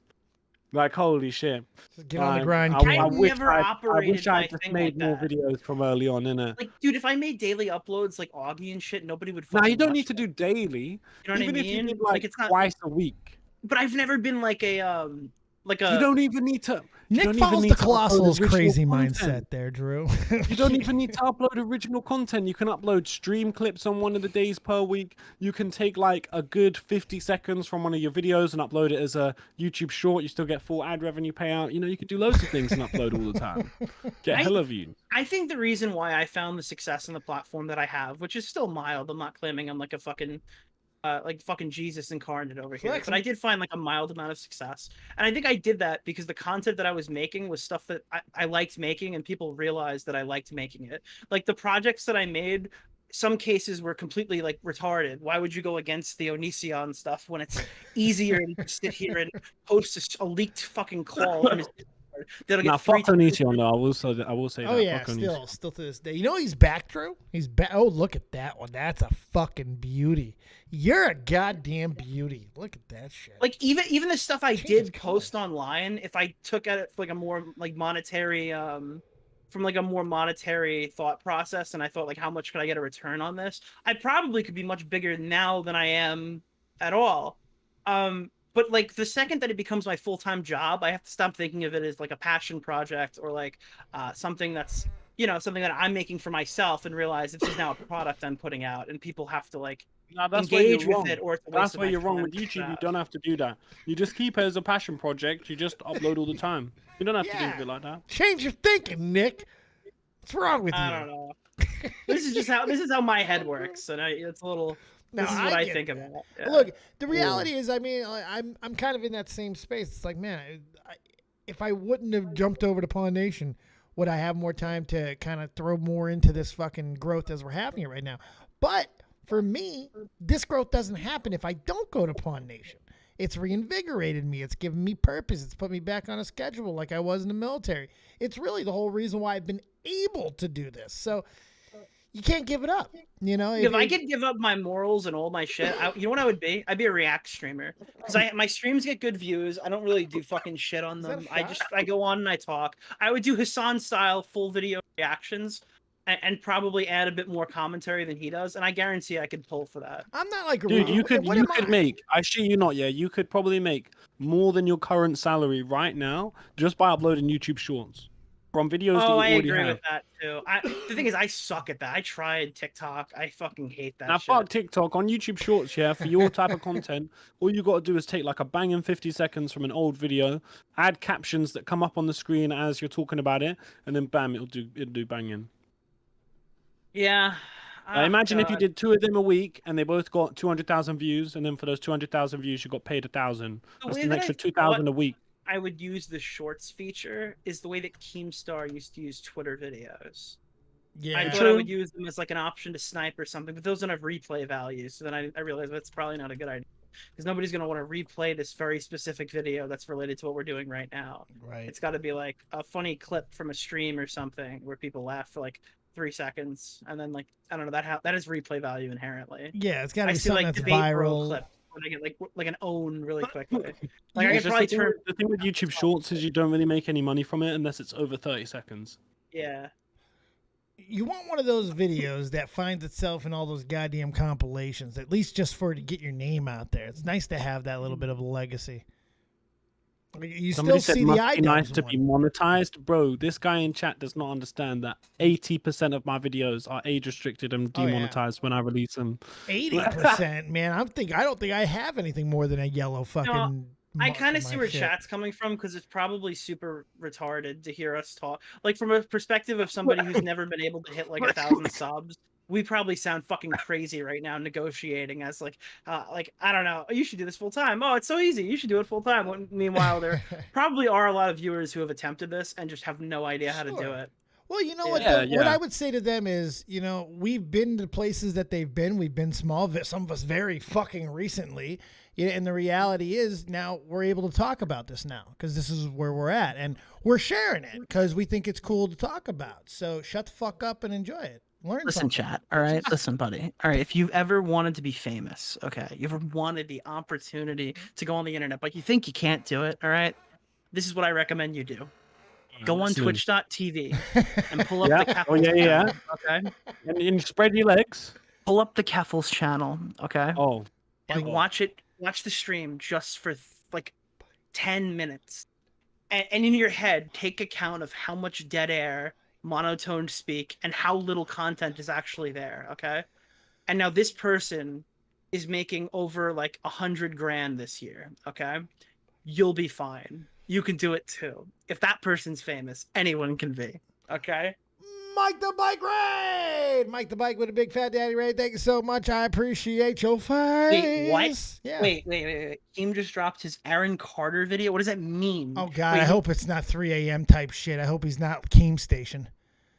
Like, holy shit. Just get on the grind. I wish I just made more videos from early on, innit? Like, dude, if I made daily uploads like Augie and shit, nobody would fucking Nah, you don't need to do daily. You know what I mean? Even if you did like it's not twice a week. But I've never been like a You don't even need to. Nick follows the Colossal's crazy mindset there, Drew. You don't even need to upload original content. You can upload stream clips on one of the days per week. You can take like a good 50 seconds from one of your videos and upload it as a YouTube short. You still get full ad revenue payout. You know, you could do loads of things and upload all the time. Get hella views. I think the reason why I found the success in the platform that I have, which is still mild, I'm not claiming I'm like a fucking Jesus incarnate over here. But I did find like a mild amount of success. And I think I did that because the content that I was making was stuff that I liked making and people realized that I liked making it. Like the projects that I made, some cases were completely like retarded. Why would you go against the Onision stuff when it's easier to sit here and post a leaked fucking call from his Now, fuck Onision, though. I will say that. Oh yeah, still to this day. You know he's back, Drew. He's back. Oh, look at that one. That's a fucking beauty. You're a goddamn beauty. Look at that shit. Like even the stuff I did post online, if I took at it for like a more like monetary, from like a more monetary thought process, and I thought like, how much could I get a return on this? I probably could be much bigger now than I am at all. But like the second that it becomes my full-time job, I have to stop thinking of it as like a passion project or like something that's, you know, something that I'm making for myself and realize this is now a product I'm putting out and people have to like engage with it. Or that's where you're wrong with YouTube. You don't have to do that. You just keep it as a passion project. You just upload all the time. You don't have to do it like that. Change your thinking, Nick. What's wrong with you? I don't know. This is how my head works, and it's a little. This is what I think about it. Yeah. Look, the reality is, I mean, I'm kind of in that same space. It's like, man, if I wouldn't have jumped over to Pawn Nation, would I have more time to kind of throw more into this fucking growth as we're having it right now? But for me, this growth doesn't happen if I don't go to Pawn Nation. It's reinvigorated me. It's given me purpose. It's put me back on a schedule like I was in the military. It's really the whole reason why I've been able to do this. So you can't give it up. You know, if I could give up my morals and all my shit, you know what I would be? I'd be a React streamer because my streams get good views. I don't really do fucking shit on them. I go on and I talk. I would do Hassan style full video reactions. and probably add a bit more commentary than he does, and I guarantee I could pull for that. I'm not like a Dude, you could I? make, I shit you not, yeah, you could probably make more than your current salary right now just by uploading YouTube Shorts from videos that you I already agree have. with that too. The thing is, I suck at that. I tried TikTok. I fucking hate that Now, shit. fuck TikTok. On YouTube Shorts, yeah, for your type of content, all you got to do is take like a banging 50 seconds from an old video, add captions that come up on the screen as you're talking about it, and then bam, it'll do banging. Yeah. Imagine if you did 2 of them a week and they both got 200,000 views, and then for those 200,000 views, you got paid 1,000. That's an extra 2,000 a week. I would use the Shorts feature is the way that Keemstar used to use Twitter videos. Yeah, I thought I would use them as like an option to snipe or something, but those don't have replay value. So then I realized that's probably not a good idea because nobody's going to want to replay this very specific video that's related to what we're doing right now. Right. It's got to be like a funny clip from a stream or something where people laugh for like 3 seconds, and then like I don't know that has replay value inherently. Yeah, it's got to I be see something like that's debate bro viral. clip when I get like an own really quickly. Like I It's could just probably the turn. thing with YouTube Shorts is you don't really make any money from it unless it's over 30 seconds. Yeah. You want one of those videos that finds itself in all those goddamn compilations, at least just to get your name out there. It's nice to have that little bit of a legacy. You Somebody still said see the must be nice to one. be monetized, bro. This guy in chat does not understand that 80% of my videos are age restricted and demonetized when I release them. 80%, man. I don't think I have anything more than a yellow fucking. No, I kind of see where shit. chat's coming from because it's probably super retarded to hear us talk. Like from a perspective of somebody who's never been able to hit like 1,000 subs, we probably sound fucking crazy right now negotiating as like I don't know. You should do this full time. Oh, it's so easy. You should do it full time. Meanwhile, there probably are a lot of viewers who have attempted this and just have no idea how to do it. Well, you know what? What I would say to them is, we've been to places that they've been. We've been small. Some of us very fucking recently. And the reality is now we're able to talk about this now because this is where we're at. And we're sharing it because we think it's cool to talk about. So shut the fuck up and enjoy it. Listen, something. chat. All right. Listen, buddy. All right. If you've ever wanted to be famous, okay, you ever wanted the opportunity to go on the internet, but you think you can't do it, all right, this is what I recommend you do. Go on twitch.tv and pull up the Keffals channel, okay? And spread your legs. Pull up the Keffals channel, okay? Oh. And watch the stream just for like 10 minutes. And in your head, take account of how much dead air, monotone speak, and how little content is actually there, okay? And now this person is making over like 100 grand this year, okay? You'll be fine. You can do it too. If that person's famous, anyone can be. Okay? Mike the Bike Raid! Mike the Bike with a big fat daddy raid. Thank you so much. I appreciate your face. Wait, what? Yeah. Wait. Keem just dropped his Aaron Carter video. What does that mean? Oh, God. I hope it's not 3 a.m. type shit. I hope he's not Keem Station.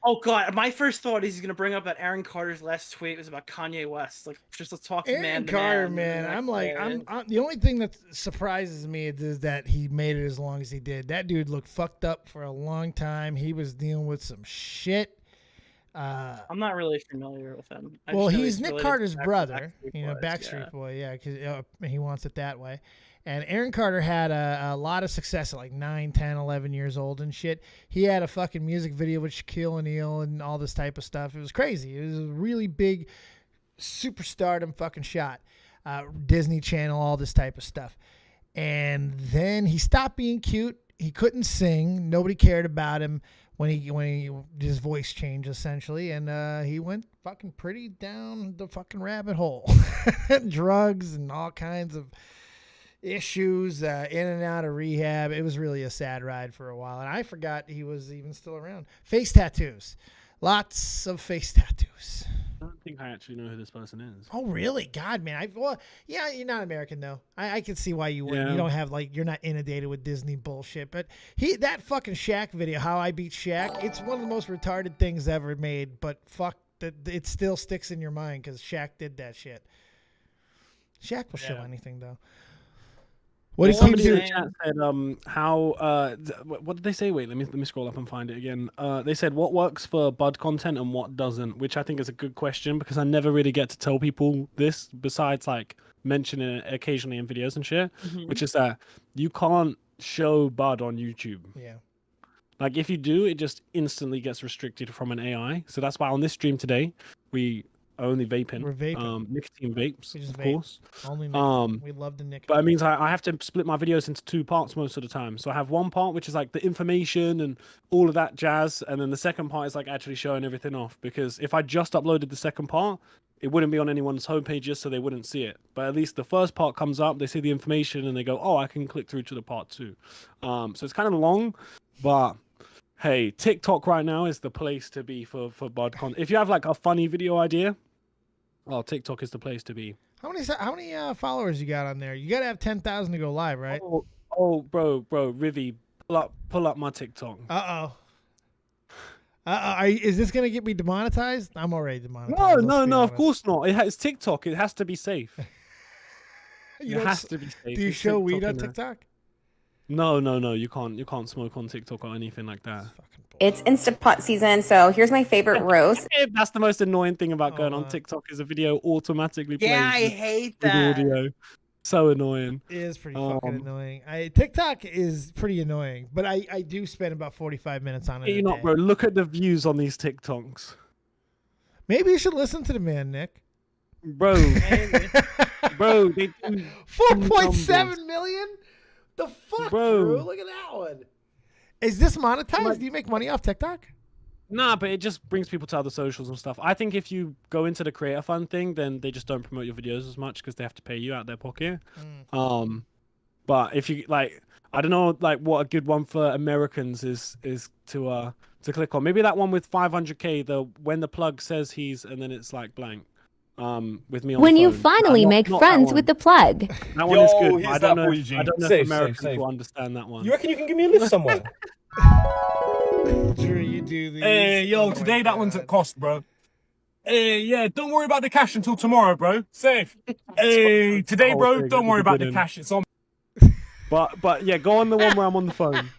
Oh, God. My first thought is he's going to bring up that Aaron Carter's last tweet was about Kanye West. Like, just let's talk Aaron Carter, man. I'm the only thing that surprises me is that he made it as long as he did. That dude looked fucked up for a long time. He was dealing with some shit. I'm not really familiar with him. Well, he's Nick Carter's brother, Backstreet Boy, yeah, because he wants it that way. And Aaron Carter had a lot of success at like 9, 10, 11 years old and shit. He had a fucking music video with Shaquille O'Neal and all this type of stuff. It was crazy. It was a really big superstardom fucking shot. Disney Channel, all this type of stuff. And then he stopped being cute. He couldn't sing. Nobody cared about him when his voice changed essentially, and he went fucking pretty down the fucking rabbit hole. Drugs and all kinds of issues, in and out of rehab. It was really a sad ride for a while, and I forgot he was even still around. Face tattoos. Lots of face tattoos. I don't think I actually know who this person is. Oh, really? God, man. Yeah, you're not American, though. I can see why you wouldn't. Yeah. You don't have, you're not inundated with Disney bullshit. But that fucking Shaq video, How I Beat Shaq, it's one of the most retarded things ever made. But fuck, it still sticks in your mind because Shaq did that shit. Shaq will show anything, though. What did somebody in the chat said? What did they say? Wait, let me scroll up and find it again. They said what works for Bud content and what doesn't, which I think is a good question because I never really get to tell people this besides mentioning it occasionally in videos and shit. Which is that you can't show Bud on YouTube. Yeah. Like if you do, it just instantly gets restricted from an AI. So that's why on this stream today, we are only vaping. We're vaping. Nicotine vapes, We just of vape. course. Only nicotine. We love the nicotine. But it means I have to split my videos into 2 parts most of the time. So I have one part which is like the information and all of that jazz, and then the second part is like actually showing everything off. Because if I just uploaded the second part, it wouldn't be on anyone's homepages, so they wouldn't see it. But at least the first part comes up, they see the information, and they go, "Oh, I can click through to the part 2." So it's kind of long, but hey, TikTok right now is the place to be for bod content. If you have like a funny video idea, well, TikTok is the place to be. How many followers you got on there? You got to have 10,000 to go live, right? Bro, Rivi, pull up my TikTok. Is this gonna get me demonetized? I'm already demonetized. No, of course not. It's TikTok. It has to be safe. It has to be safe. Do you show weed on TikTok? No. You can't smoke on TikTok or anything like that. It's Instant Pot season, so here's my favorite roast. That's the most annoying thing about going on TikTok is a video automatically plays. Yeah, I hate that. With audio. So annoying. It is pretty fucking annoying. TikTok is pretty annoying, but I do spend about 45 minutes on it. You not, bro. Look at the views on these TikToks. Maybe you should listen to the man, Nick. Bro, bro, they do 4.7 million. The fuck, bro? Drew? Look at that one. Is this monetized? Do you make money off TikTok? Nah, but it just brings people to other socials and stuff. I think if you go into the creator fund thing, then they just don't promote your videos as much because they have to pay you out their pocket. But if you like, I don't know, like what a good one for Americans is to click on. Maybe that one with 500K. The when the plug says he's and then it's like blank. With me on when the you phone. finally make friends with the plug. That one is good. I don't know if Americans will understand that one. You reckon you can give me a lift somewhere? Drew, you do these. Hey, yo, today that one's at cost, bro. Hey, yeah, don't worry about the cash until tomorrow, bro. Safe. Hey, today, bro, don't worry about the cash. It's on. But yeah, go on the one where I'm on the phone.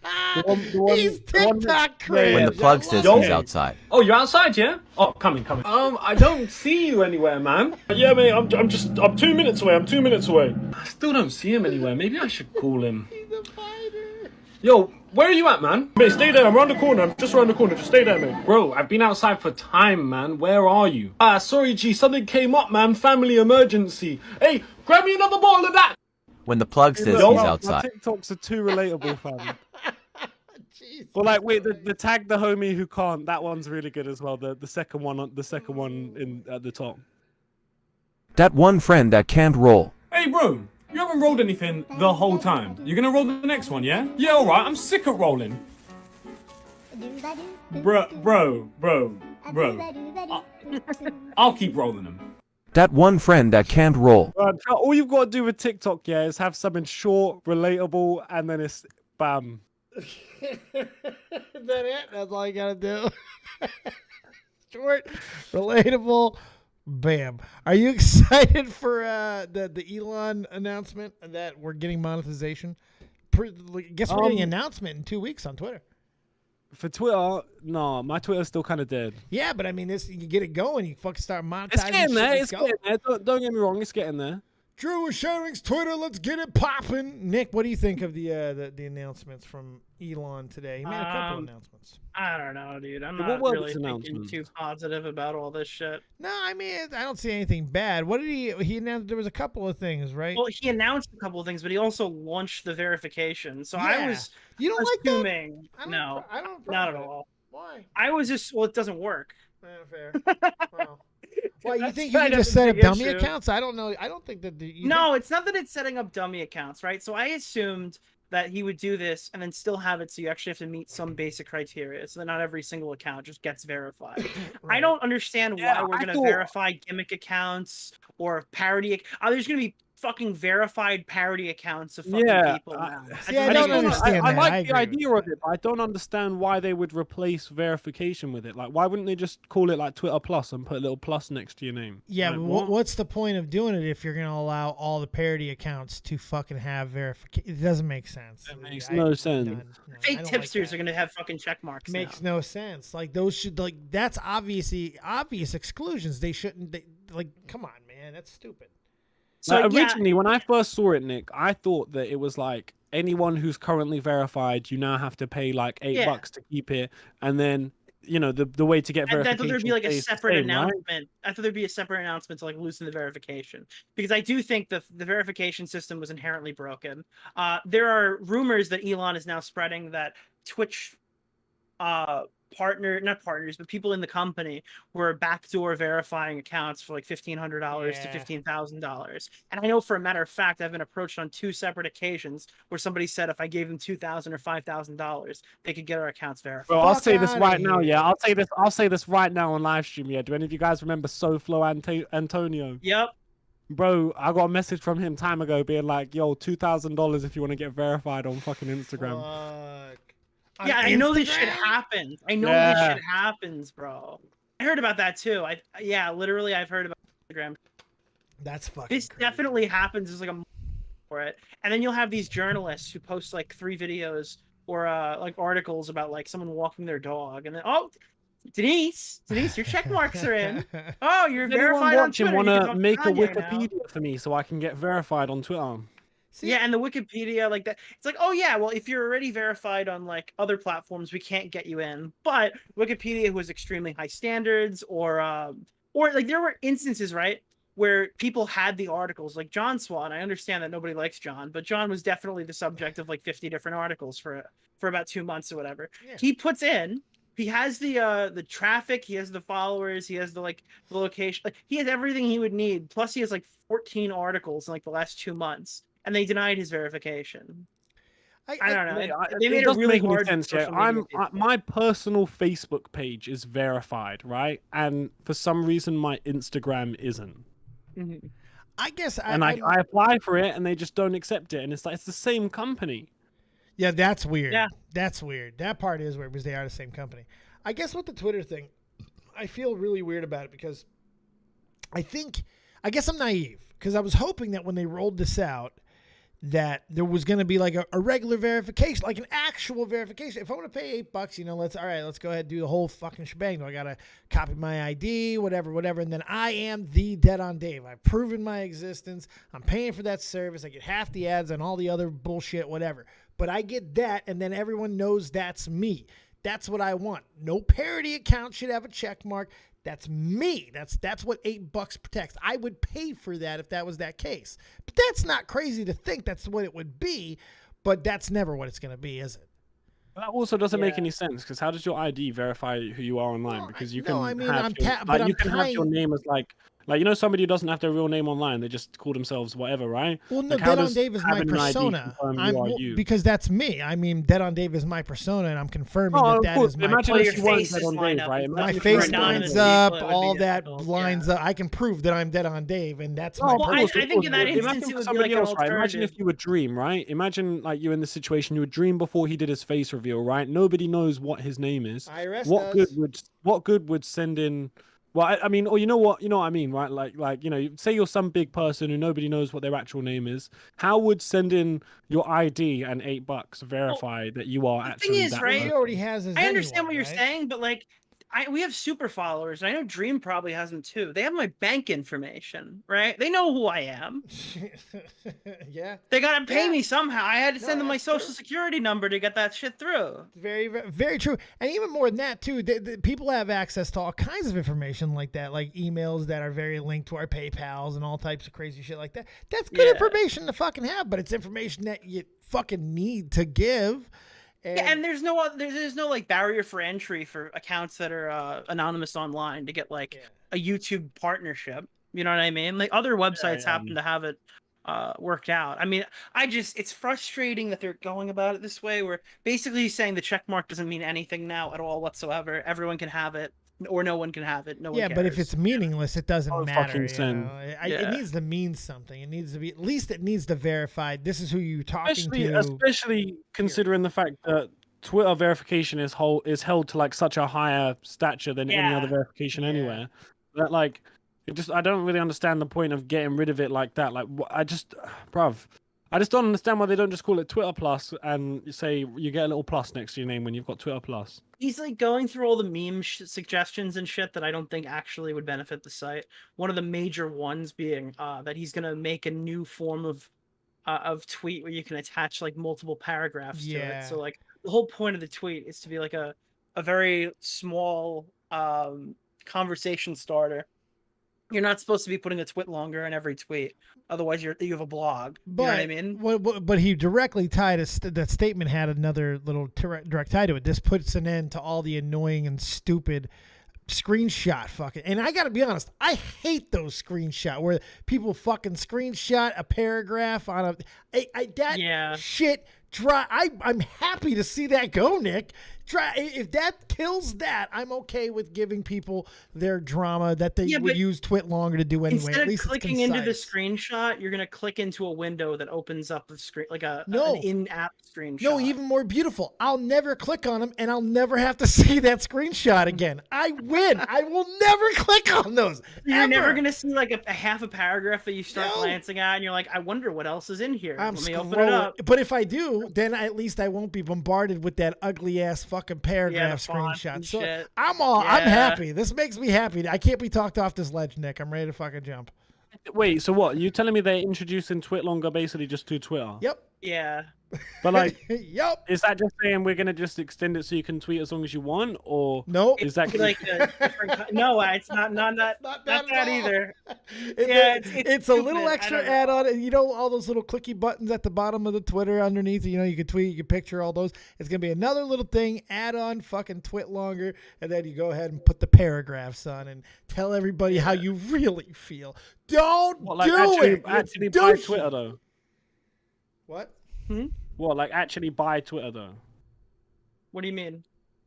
He's TikTok crazy. When the plug says he's outside. Oh, you're outside, yeah? Oh, coming. I don't see you anywhere, man. Yeah, mate, I'm 2 minutes away. I still don't see him anywhere. Maybe I should call him. He's a fighter. Yo, where are you at, man? Mate, stay there. I'm around the corner. I'm just around the corner. Just stay there, mate. Bro, I've been outside for time, man. Where are you? Sorry, G. Something came up, man. Family emergency. Hey, grab me another bottle of that. When the plug says he's outside. My TikToks are too relatable, fam. Well, like, wait, the tag the homie who can't. That one's really good as well. The second one in at the top. That one friend that can't roll. Hey, bro. You haven't rolled anything the whole time. You're gonna roll the next one, yeah? Yeah, alright, I'm sick of rolling. Bro. I'll keep rolling them. That one friend that can't roll. All you've got to do with TikTok, yeah, is have something short, relatable, and then it's bam. Is that it? That's all you gotta do. Short, relatable. Bam. Are you excited for the Elon announcement that we're getting monetization? Guess we're getting an announcement in 2 weeks on Twitter. For Twitter, no, my Twitter's still kind of dead. Yeah, but I mean, you get it going, you fucking start monetizing. It's getting there. It's getting there. Don't get me wrong. It's getting there. Drew is sharing Twitter. Let's get it popping. Nick, what do you think of the announcements from Elon today? He made a couple announcements. I don't know, dude. I'm not really thinking too positive about all this shit. No, I mean, I don't see anything bad. What did he announced? There was a couple of things, right? Well, he announced a couple of things, but he also launched the verification. So Yeah. I was You don't like that? assuming no, I don't. not at all. Why? I was just it doesn't work. Fair. Well, why you That's think you kind can of just a set up big dummy issue. accounts? I don't know. I don't think that. No, it's not that it's setting up dummy accounts, right? So I assumed that he would do this and then still have it so you actually have to meet some basic criteria so that not every single account just gets verified. I don't understand why we're going to verify gimmick accounts or parody. There's going to be fucking verified parody accounts of fucking people now. I don't understand I that. like I the agree idea of it, but I don't understand why they would replace verification with it. Like, why wouldn't they just call it like Twitter Plus and put a little plus next to your name? Yeah, like, but what's the point of doing it if you're going to allow all the parody accounts to fucking have verification? It doesn't make sense. It makes no sense. Fake tipsters are going to have fucking check marks. Makes no sense. Like those should that's obvious exclusions. They shouldn't. Come on, man, that's stupid. So originally, when I first saw it, Nick, I thought that it was like anyone who's currently verified, you now have to pay like $8 to keep it, and then the way to get I verification. thought there'd be like a stays the separate same, right? announcement. I thought there'd be a separate announcement to like loosen the verification, because I do think the verification system was inherently broken. There are rumors that Elon is now spreading that Twitch not partners, but people in the company were backdoor verifying accounts for like $1,500 to $15,000. And I know for a matter of fact, I've been approached on 2 separate occasions where somebody said if I gave them $2,000 or $5,000, they could get our accounts verified. Well, I'll say this right now. Yeah, I'll say this right now on live stream. Yeah, do any of you guys remember SoFlo Antonio? Yep. Bro, I got a message from him time ago being like, "Yo, $2,000 if you want to get verified on fucking Instagram." Yeah, I know this shit happens. I know this shit happens, bro. I heard about that too. Literally, I've heard about Instagram. That's fucking. This definitely happens. There's like a for it, and then you'll have these journalists who post like 3 videos or like articles about like someone walking their dog, and then Denise, your check marks are in. Oh, you're verified on Twitter. Want to make a Wikipedia for me so I can get verified on Twitter? Yeah, and the Wikipedia like that. It's like, oh yeah, well, if you're already verified on like other platforms, we can't get you in. But Wikipedia was extremely high standards, or like there were instances, right, where people had the articles, like John Swan. I understand that nobody likes John, but John was definitely the subject of like 50 different articles for about 2 months or whatever. Yeah. He puts in. He has the traffic, he has the followers, he has the location, like he has everything he would need. Plus, he has like 14 articles in like the last 2 months. And they denied his verification. I don't know. They made it really hard. Sense, my personal Facebook page is verified, right? And for some reason, my Instagram isn't. Mm-hmm. I guess. I apply for it, and they just don't accept it. And it's like it's the same company. Yeah, that's weird. Yeah, that's weird. That part is weird because they are the same company. I guess with the Twitter thing, I feel really weird about it because I guess I'm naive because I was hoping that when they rolled this out, that there was going to be like a regular verification, like an actual verification. If I want to pay $8, let's go ahead and do the whole fucking shebang. I got to copy my ID, whatever. And then I am the Dead on Dave. I've proven my existence. I'm paying for that service. I get half the ads and all the other bullshit, whatever. But I get that, and then everyone knows that's me. That's what I want. No parody account should have a check mark. That's me. That's what $8 protects. I would pay for that if that was that case. But that's not crazy to think that's what it would be, but that's never what it's going to be, is it? That also doesn't make any sense because how does your ID verify who you are online? Because you can have your name as like somebody who doesn't have their real name online. They just call themselves whatever, right? Well, no, Dead on Dave is my persona. Because that's me. I mean, Dead on Dave is my persona, and I'm confirming that is my persona. Your face line up, right? My face lines up, all that lines up. I can prove that I'm Dead on Dave, and that's my persona. I think in that instance, it would be like an alternative. Imagine if you would dream, right? Imagine like you're in the situation you would dream before he did his face reveal, right? Nobody knows what his name is. What good would send in? Well, I mean, or you know what I mean, right? Like say you're some big person who nobody knows what their actual name is. How would sending your ID and $8 verify that you are actually? The thing is, right? He already has his. I understand what you're saying, but like, we have super followers. I know Dream probably has them too. They have my bank information, right? They know who I am. Yeah. They gotta pay me somehow. I had to send them my social security number to get that shit through. Very, very true. And even more than that too, people have access to all kinds of information like that, like emails that are very linked to our PayPals and all types of crazy shit like that. That's good information to fucking have, but it's information that you fucking need to give. And there's no like barrier for entry for accounts that are anonymous online to get like a YouTube partnership. You know what I mean? Like other websites happen to have it worked out. I mean, it's frustrating that they're going about it this way, where basically saying the check mark doesn't mean anything now at all whatsoever. Everyone can have it. Or no one can have it. No one cares. But if it's meaningless, it doesn't matter. It needs to mean something. It needs to be, at least it needs to verify this is who you're talking to. Especially considering the fact that Twitter verification is held to like such a higher stature than any other verification anywhere. That like, I don't really understand the point of getting rid of it like that. Like, I just don't understand why they don't just call it Twitter Plus and say you get a little plus next to your name when you've got Twitter Plus. He's like going through all the meme suggestions and shit that I don't think actually would benefit the site. One of the major ones being that he's going to make a new form of of tweet where you can attach like multiple paragraphs to Yeah. it. So like the whole point of the tweet is to be like a very small conversation starter. You're not supposed to be putting a twit longer in every tweet, otherwise you have a blog. But, you know what I mean? But he directly tied that statement had another little direct tie to it. This puts an end to all the annoying and stupid screenshot fucking. And I gotta be honest, I hate those screenshot where people fucking screenshot a paragraph on shit. I'm happy to see that go, Nick. If that kills that, I'm okay with giving people their drama that they would use twit longer to do anyway. Instead At least of clicking into the screenshot, you're gonna click into a window that opens up the screen like an in-app screenshot. No, even more beautiful. I'll never click on them, and I'll never have to see that screenshot again. I win. I will never click on those. You're never gonna see like a half a paragraph that you start glancing at, and you're like, I wonder what else is in here. Let me open it up. But if I do, then at least I won't be bombarded with that ugly ass fucking paragraph screenshot. So I'm happy. This makes me happy. I can't be talked off this ledge, Nick. I'm ready to fucking jump. Wait, so what? You telling me they're introducing twit longer basically just to Twitter? Yep. Yeah. But like, yep. Is that just saying we're gonna just extend it so you can tweet as long as you want, or nope? Is that like a different? No, it's not that either. It's a little extra add-on, and you know all those little clicky buttons at the bottom of the Twitter underneath. You know you can tweet, you can picture all those. It's gonna be another little thing, add-on, fucking twit longer, and then you go ahead and put the paragraphs on and tell everybody how you really feel. Don't do it. Actually buy Twitter though. What? What, like actually buy Twitter though? What do you mean?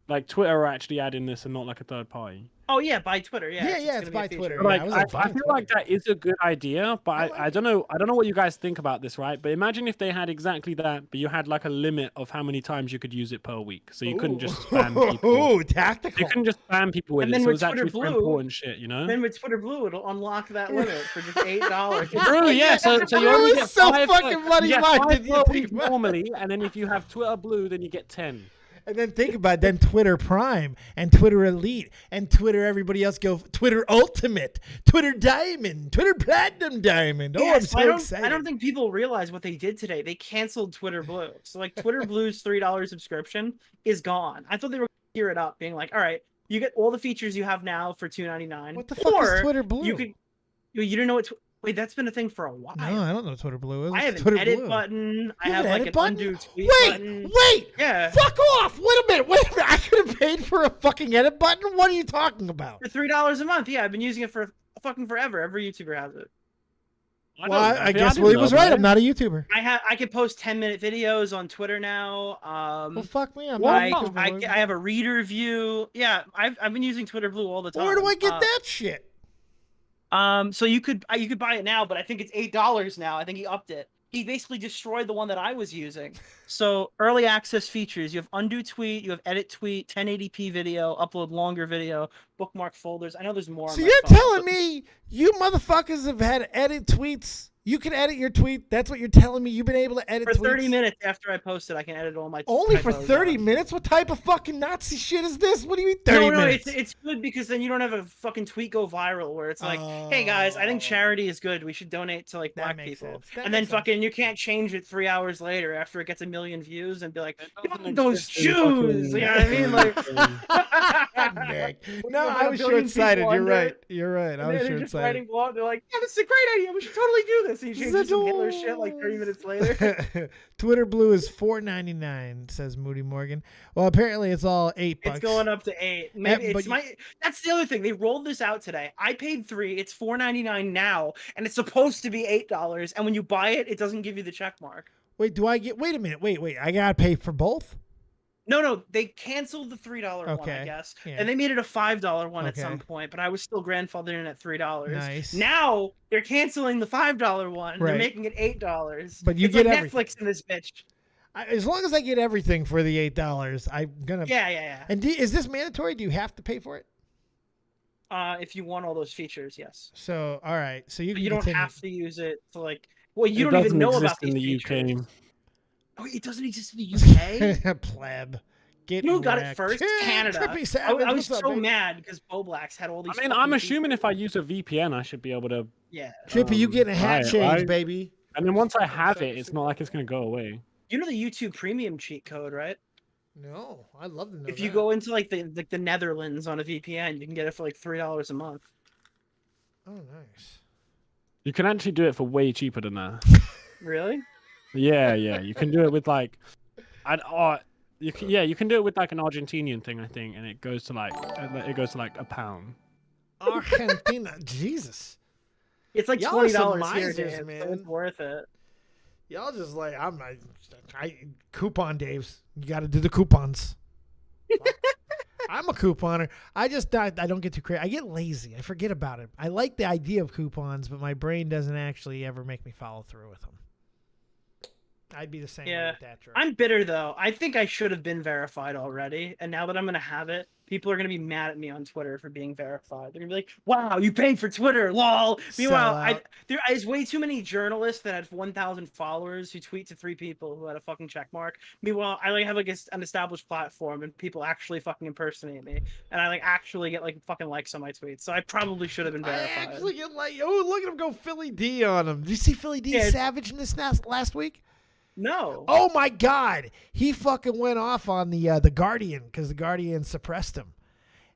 Like Twitter are actually adding this and not like a third party. Oh yeah, by Twitter. Yeah. It's by Twitter. Like, I feel like that is a good idea, but I don't know. I don't know what you guys think about this, right? But imagine if they had exactly that, but you had like a limit of how many times you could use it per week, so you couldn't just spam people. Ooh, tactical. You couldn't just spam people with it. So it's actually for important shit, you know. Then with Twitter Blue, it'll unlock that limit for just $8. True, yeah. So you only get so five, fucking money-minded. Normally, and then if you have Twitter Blue, then you get 10. And then think about it, then Twitter Prime and Twitter Elite and Twitter everybody else go Twitter Ultimate, Twitter Diamond, Twitter Platinum Diamond. Oh, I'm so excited. I don't think people realize what they did today. They canceled Twitter Blue. So like Twitter Blue's $3 subscription is gone. I thought they were going to gear it up, being like, all right, you get all the features you have now for $2.99. What the fuck is Twitter Blue? You didn't know what... Wait, that's been a thing for a while. No, I don't know what Twitter Blue is. I have Twitter an edit Blue button. I You have an like edit an button? undo tweet button. Wait! Yeah. Fuck off! Wait a minute! I could have paid for a fucking edit button? What are you talking about? For $3 a month. Yeah, I've been using it for fucking forever. Every YouTuber has it. Well, I guess Willie was right. I'm not a YouTuber. I can post 10-minute videos on Twitter now. Well, fuck me. I have a reader view. Yeah, I've been using Twitter Blue all the time. Where do I get that shit? So you could buy it now, but I think it's $8 now. I think he upped it. He basically destroyed the one that I was using. So early access features: you have undo tweet, you have edit tweet, 1080p video, upload longer video, bookmark folders. I know there's more. So you're telling me you motherfuckers have had edit tweets? You can edit your tweet. That's what you're telling me. You've been able to edit for tweets? 30 minutes after I posted. I can edit all my. Only for 30 minutes? What type of fucking Nazi shit is this? What do you mean 30 minutes? It's good because then you don't have a fucking tweet go viral where it's like, hey guys, I think charity is good. We should donate to like black people. And then fucking you can't change it 3 hours later after it gets 1 million views and be like, those Jews. You know what I mean? Like, no, I was short-sighted. You're right. You're right. I was short-sighted. They're like, yeah, this is a great idea. We should totally do this. And he changes some Hitler shit like 30 minutes later. Twitter Blue is $4.99, says Moody Morgan. Well, apparently it's all $8. It's going up to $8. Maybe that's the other thing. They rolled this out today. I paid $3. It's $4.99 now, and it's supposed to be $8. And when you buy it, it doesn't give you the check mark. Wait, do I get? Wait a minute. Wait. I gotta pay for both? No, they canceled the $3 one, I guess. Yeah. And they made it a $5 one at some point, but I was still grandfathered in at $3. Nice. Now they're canceling the $5 one. Right. They're making it $8. But you get like Netflix in this bitch. As long as I get everything for the $8, I'm gonna. Yeah. And is this mandatory? Do you have to pay for it? If you want all those features, yes. So all right, so you don't have to use it to like. Well, you don't even know about these features. UK. Oh, it doesn't exist in the UK? Pleb. You know who got it first? Canada. I was so mad because Boblax had all these. I mean, I'm assuming if I use a VPN, I should be able to. Yeah. Trippy, you getting a hat change, baby. And then once I have it, it's not like it's gonna go away. You know the YouTube Premium cheat code, right? No, I'd love to know. If you go into like the Netherlands on a VPN, you can get it for like $3 a month. Oh, nice. You can actually do it for way cheaper than that. Really? Yeah. You can do it with like, you can do it with like an Argentinian thing, I think, and it goes to like £1. Argentina, Jesus. It's like Y'all are some $20 here, misers, dude. man. So it's worth it. Y'all just like coupon Daves. You got to do the coupons. I'm a couponer. I don't get too crazy. I get lazy. I forget about it. I like the idea of coupons, but my brain doesn't actually ever make me follow through with them. I'd be the same way with that. I'm bitter though. I think I should have been verified already, and now that I'm gonna have it, people are gonna be mad at me on Twitter for being verified. They're gonna be like, "Wow, you paid for Twitter, lol." Meanwhile, there's way too many journalists that had 1,000 followers who tweet to 3 people who had a fucking check mark. Meanwhile, I like have like an established platform, and people actually fucking impersonate me, and I like actually get like fucking likes on my tweets. So I probably should have been verified. I actually get like, oh, look at him go Philly D on him. Did you see Philly D savage in this last week? No. Oh my God, he fucking went off on the Guardian because the Guardian suppressed him,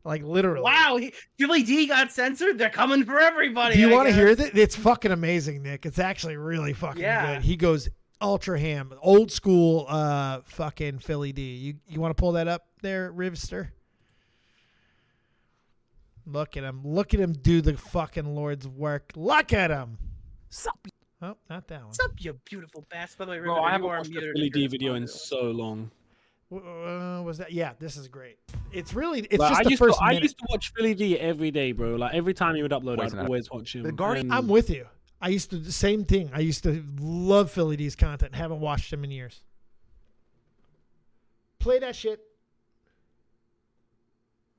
like literally. Wow, Philly D got censored. They're coming for everybody. Do you want to hear that? It's fucking amazing, Nick. It's actually really fucking Yeah. good. He goes ultra ham, old school, fucking Philly D. You want to pull that up there, Rivster? Look at him. Look at him do the fucking Lord's work. Look at him. Sup? Oh, not that one. What's up, you beautiful bastard? By the way, Bro, I haven't watched a Philly D video in so long. Was that? Yeah, this is great. It's really, Like, just the first minute. I used to watch Philly D every day, bro. Like every time he would upload, I'd always watch him. The Guardian. I'm with you. I used to do the same thing. I used to love Philly D's content. Haven't watched him in years. Play that shit.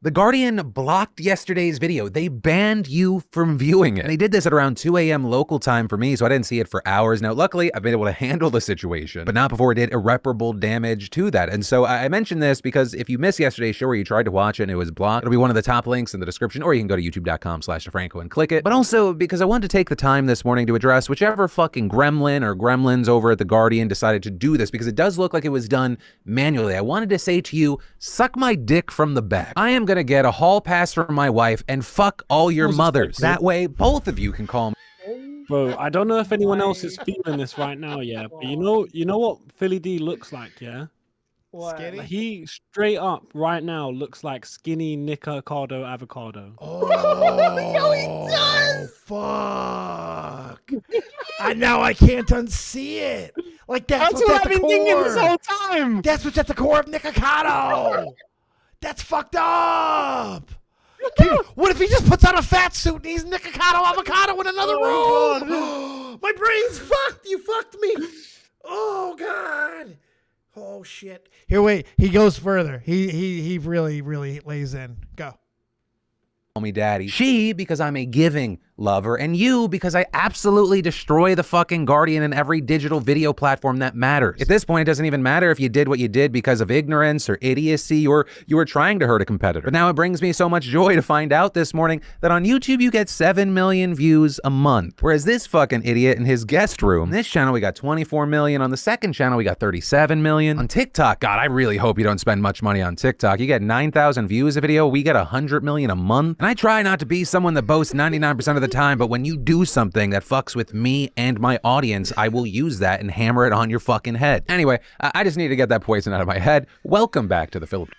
The Guardian blocked yesterday's video. They banned you from viewing it. And they did this at around 2 a.m. local time for me, so I didn't see it for hours. Now, luckily, I've been able to handle the situation, but not before it did irreparable damage to that. And so I mentioned this because if you missed yesterday's show or you tried to watch it and it was blocked, it'll be one of the top links in the description, or you can go to youtube.com/DeFranco and click it. But also because I wanted to take the time this morning to address whichever fucking gremlin or gremlins over at The Guardian decided to do this, because it does look like it was done manually. I wanted to say to you, suck my dick from the back. I am gonna get a hall pass from my wife and fuck all your mothers. That way, both of you can call me. Bro, I don't know if anyone else is feeling this right now, yeah. But you know what Philly D looks like, yeah? What? Skinny? He straight up right now looks like skinny Nicocado avocado. Oh, fuck. Now I can't unsee it. Like that's what's at the core. Thinking this whole time. That's what's at the core of Nicocado. That's fucked up. What if he just puts on a fat suit and he's Nicocado avocado in another room? My brain's fucked. You fucked me. Oh God. Oh shit. Here, wait. He goes further. He really lays in. Go. Call me daddy. She, because I'm a giving lover, and you, because I absolutely destroy the fucking Guardian in every digital video platform that matters. At this point, it doesn't even matter if you did what you did because of ignorance or idiocy, or you were trying to hurt a competitor. But now it brings me so much joy to find out this morning that on YouTube you get 7 million views a month, whereas this fucking idiot in his guest room, this channel we got 24 million, on the second channel we got 37 million. On TikTok, God, I really hope you don't spend much money on TikTok. You get 9,000 views a video, we get 100 million a month. And I try not to be someone that boasts 99% of the time, but when you do something that fucks with me and my audience, I will use that and hammer it on your fucking head. Anyway, I just need to get that poison out of my head. Welcome back to the Philip.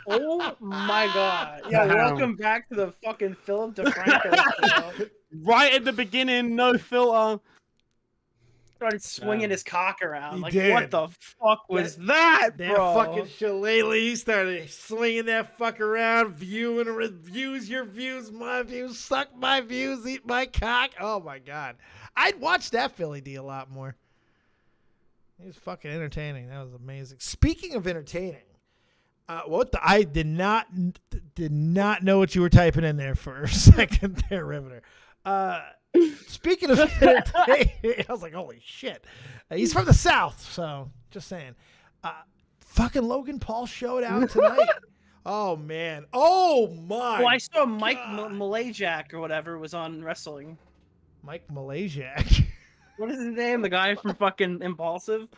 Oh my God. Yeah, welcome back to the fucking Philip DeFranco. Right at the beginning, no filter. Started swinging his cock around. He Like, did. what the fuck was that, That bro? fucking shillelagh, he started swinging that fuck around, viewing reviews, your views, my views, suck my views, eat my cock. Oh my God. I'd watch that Philly D a lot more. He was fucking entertaining. That was amazing. Speaking of entertaining, I did not know what you were typing in there for a second there, Riveter. Speaking of entertaining, I was like, holy shit. He's from the South, so just saying. Fucking Logan Paul showed out tonight. Oh, man. Oh, my. Well, I saw Mike Malajak or whatever was on wrestling. Mike Malajak. What is his name? The guy from fucking Impulsive.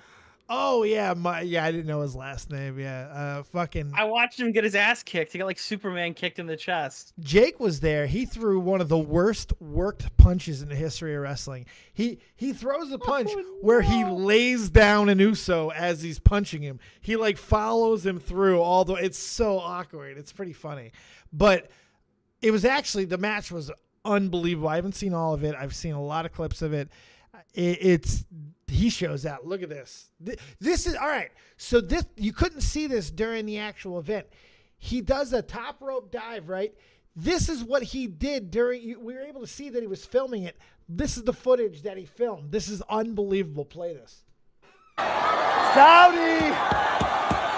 Oh yeah, I didn't know his last name. Yeah, fucking. I watched him get his ass kicked. He got like Superman kicked in the chest. Jake was there. He threw one of the worst worked punches in the history of wrestling. He throws a punch where he lays down an Uso as he's punching him. He like follows him through all the. It's so awkward. It's pretty funny, but it was actually the match was unbelievable. I haven't seen all of it. I've seen a lot of clips of it. He shows out. Look at this. This is all right. So this you couldn't see this during the actual event. He does a top rope dive, right? This is what he did during. We were able to see that he was filming it. This is the footage that he filmed. This is unbelievable. Play this. Saudi,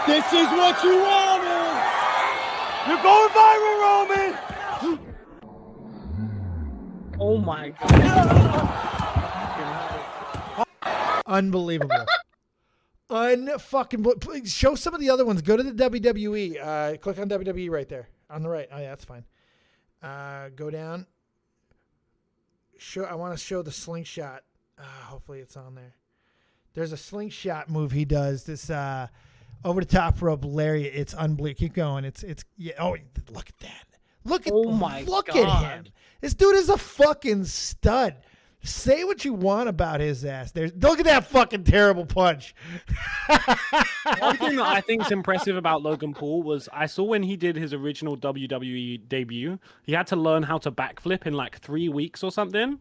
this is what you wanted. You're going viral, Roman. Oh my god. Unbelievable. Unfucking. Show some of the other ones. Go to the WWE. Click on WWE right there. On the right. Oh, yeah, that's fine. Go down. I want to show the slingshot. Hopefully it's on there. There's a slingshot move he does. This over the top rope lariat. It's unbelievable. Keep going. It's yeah. Oh, look at that. Look at look at him. This dude is a fucking stud. Say what you want about his ass. Look at that fucking terrible punch. One thing that I think is impressive about Logan Paul was I saw when he did his original WWE debut, he had to learn how to backflip in like 3 weeks or something.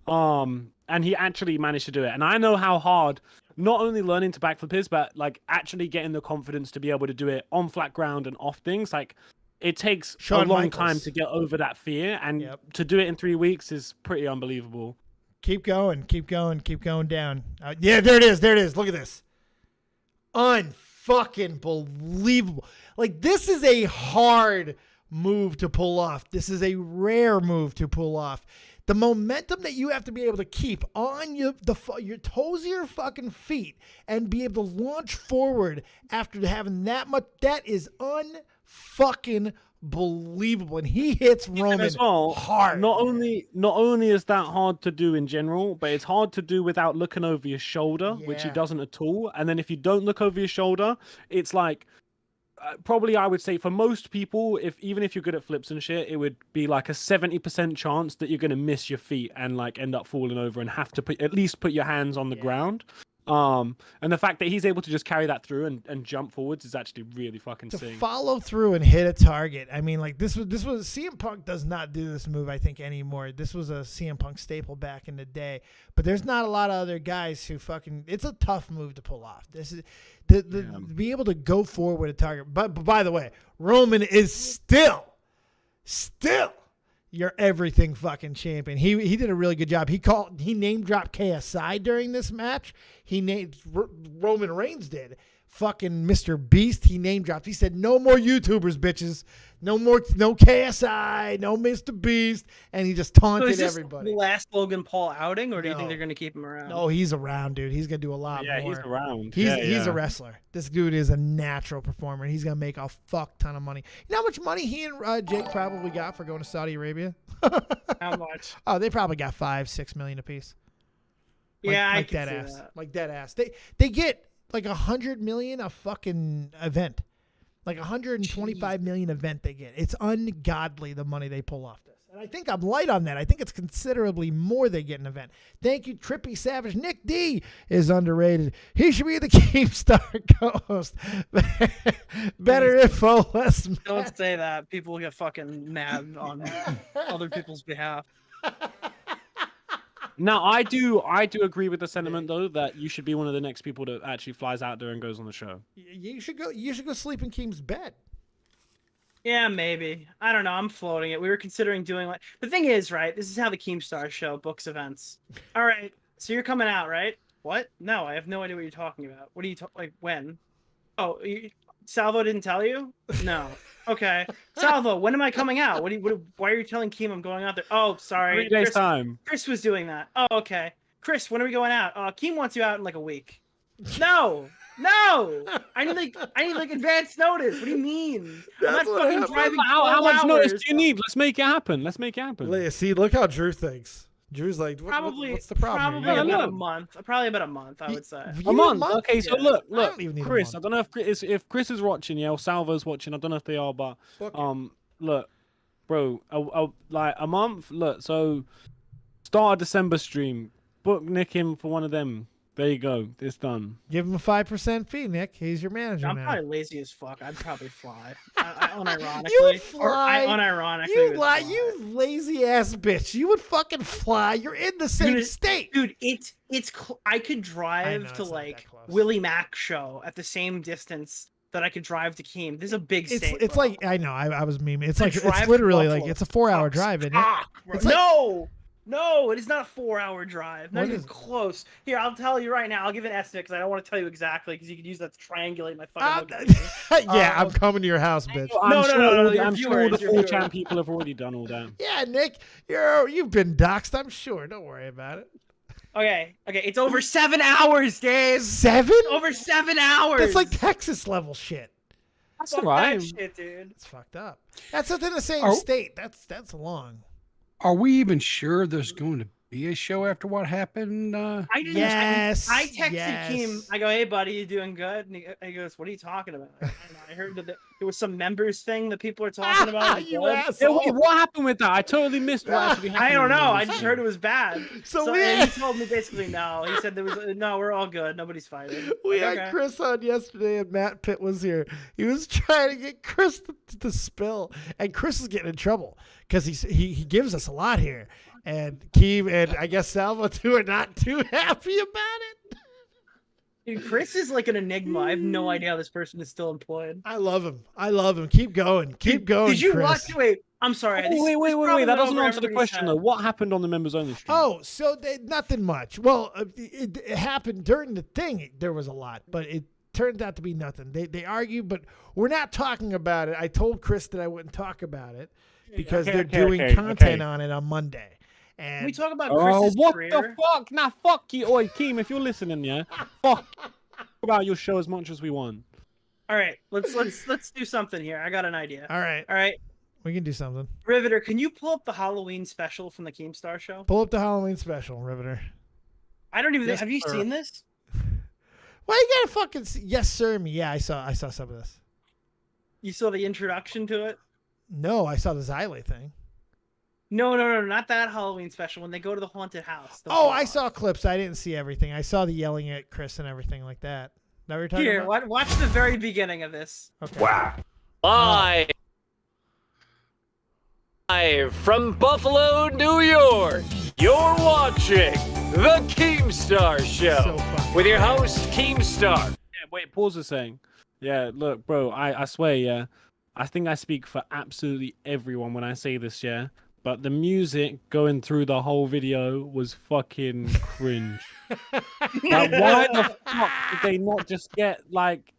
And he actually managed to do it. And I know how hard not only learning to backflip is, but like actually getting the confidence to be able to do it on flat ground and off things. Like it takes a long time to get over that fear, and to do it in 3 weeks is pretty unbelievable. Keep going down. Yeah, there it is. Look at this. Unfucking believable. Like, this is a hard move to pull off. This is a rare move to pull off. The momentum that you have to be able to keep on your toes of your fucking feet and be able to launch forward after having that much, that is unfucking believable. And he hits Roman as well, hard. Not only is that hard to do in general, but it's hard to do without looking over your shoulder, which he doesn't at all. And then if you don't look over your shoulder, it's like probably I would say for most people, even if you're good at flips and shit, it would be like a 70% chance that you're going to miss your feet and like end up falling over and have to at least put your hands on the ground. And the fact that he's able to just carry that through and jump forwards is actually really fucking sick. To follow through and hit a target. I mean, like this was CM Punk does not do this move, I think, anymore. This was a CM Punk staple back in the day. But there's not a lot of other guys who fucking. It's a tough move to pull off. This is be able to go forward with a target. But by the way, Roman is still your everything fucking champion. He did a really good job. He name dropped KSI during this match. Roman Reigns did. Fucking Mr. Beast, he name dropped. He said, "No more YouTubers, bitches. No KSI, no Mr. Beast," and he just taunted everybody. The last Logan Paul outing, or do you think they're gonna keep him around? No, he's around, dude. He's gonna do a lot more. Yeah, he's around. He's a wrestler. This dude is a natural performer, and he's gonna make a fuck ton of money. You know how much money he and Jake probably got for going to Saudi Arabia? How much? Oh, they probably got $5-6 million apiece. I like can dead see ass. that. Like dead ass. They get like $100 million a fucking event, like $125 million event they get. It's ungodly the money they pull off this. And I think I'm light on that. I think it's considerably more they get an event. Thank you, Trippy Savage. Nick D is underrated. He should be the Keemstar co-host. Better info, less. Don't say that. People will get fucking mad on other people's behalf. Now, I do agree with the sentiment though that you should be one of the next people that actually flies out there and goes on the show. You should go sleep in Keem's bed. Yeah, maybe. I don't know. I'm floating it. We were considering doing like the thing is, right? This is how the Keemstar show books events. All right. So you're coming out, right? What? No, I have no idea what you're talking about. What are you like? When? Oh, Salvo didn't tell you? No. Okay. Salvo, when am I coming out? Why are you telling Keem I'm going out there? Oh, sorry. 3 days time. Chris was doing that. Oh, okay. Chris, when are we going out? Keem wants you out in like a week. No. I need like advance notice. What do you mean? I'm not fucking driving. How much notice do you need? Let's make it happen. See, look how Drew thinks. Drew's like, Probably, what's the problem? Probably about a month. Probably about a month, I would say. A month. Okay, so Yeah. look, Chris. I don't know if Chris is watching, or Salvo's watching. I don't know if they are, but look, bro, like a month. Look, so start a December stream. Book Nick in for one of them. There you go. It's done. Give him a 5% fee, Nick. He's your manager I'm now. probably lazy as fuck. I'd probably fly. I unironically. You would fly. I unironically. You lazy ass bitch. You would fucking fly. You're in the same state, dude. I could drive to like Willie Mac show at the same distance that I could drive to Keem. This is a big state. It's like I know. I was memeing. It's like drive it's to literally Buffalo like it's a 4-hour drive, isn't it? It's like, No, it is not a 4-hour drive. Not What even is it? close. Here, I'll tell you right now. I'll give an estimate because I don't want to tell you exactly because you could use that to triangulate my fucking. yeah, I'm coming to your house, bitch. I'm sure the 4chan people have already done all that. Yeah, Nick, you've been doxxed. I'm sure. Don't worry about it. Okay. It's over 7 hours, Dave. 7? Over 7 hours. That's like Texas level shit. That's all right. That shit, dude. It's fucked up. That's within the same state. That's long. Are we even sure there's going to be a show after what happened? I didn't. Yes. I texted Keem. I go, "Hey, buddy, you doing good?" And he goes, "What are you talking about?" I heard that there was some members thing that people are talking about. You Yeah, wait, what happened with that? I totally missed what actually happened. I don't know. I just heard it was bad. So and he told me basically no. He said there was no. We're all good. Nobody's fighting. We Like, had Chris on yesterday, and MattPitt was here. He was trying to get Chris to spill, and Chris is getting in trouble because he gives us a lot here, and Keem and I guess Salvo too are not too happy about it. Dude, Chris is like an enigma. I have no idea how this person is still employed. I love him. Keep going. Keep going. Did you Chris. watch? Wait, I'm sorry. Wait. That doesn't answer the question though. What happened on the members only stream? Oh, so nothing much. Well, it happened during the thing. There was a lot, but it turned out to be nothing. They argued, but we're not talking about it. I told Chris that I wouldn't talk about it because they're doing content on it on Monday. And Can we talk about Chris's what career? the fuck? Nah, fuck you. Oi, Keem, if you're listening, yeah, fuck about your show as much as we want. All right, let's do something here. I got an idea. All right, we can do something. Riveter, can you pull up the Halloween special from the Keemstar show? Pull up the Halloween special, Riveter. I don't even. Have you seen this? Why you gotta fucking yes sir me? Yeah, I saw some of this. You saw the introduction to it? No, I saw the Xylee thing. No, not that Halloween special. When they go to the haunted house. I saw clips. I didn't see everything. I saw the yelling at Chris and everything like that. That what you're talking Here, about? watch the very beginning of this. Okay. Wow. Live from Buffalo, New York, you're watching The Keemstar Show with your host, Keemstar. Yeah, wait, pause a second. Yeah, look, bro, I swear, yeah, I think I speak for absolutely everyone when I say this, yeah, but the music going through the whole video was fucking cringe. Like, why the fuck did they not just get, like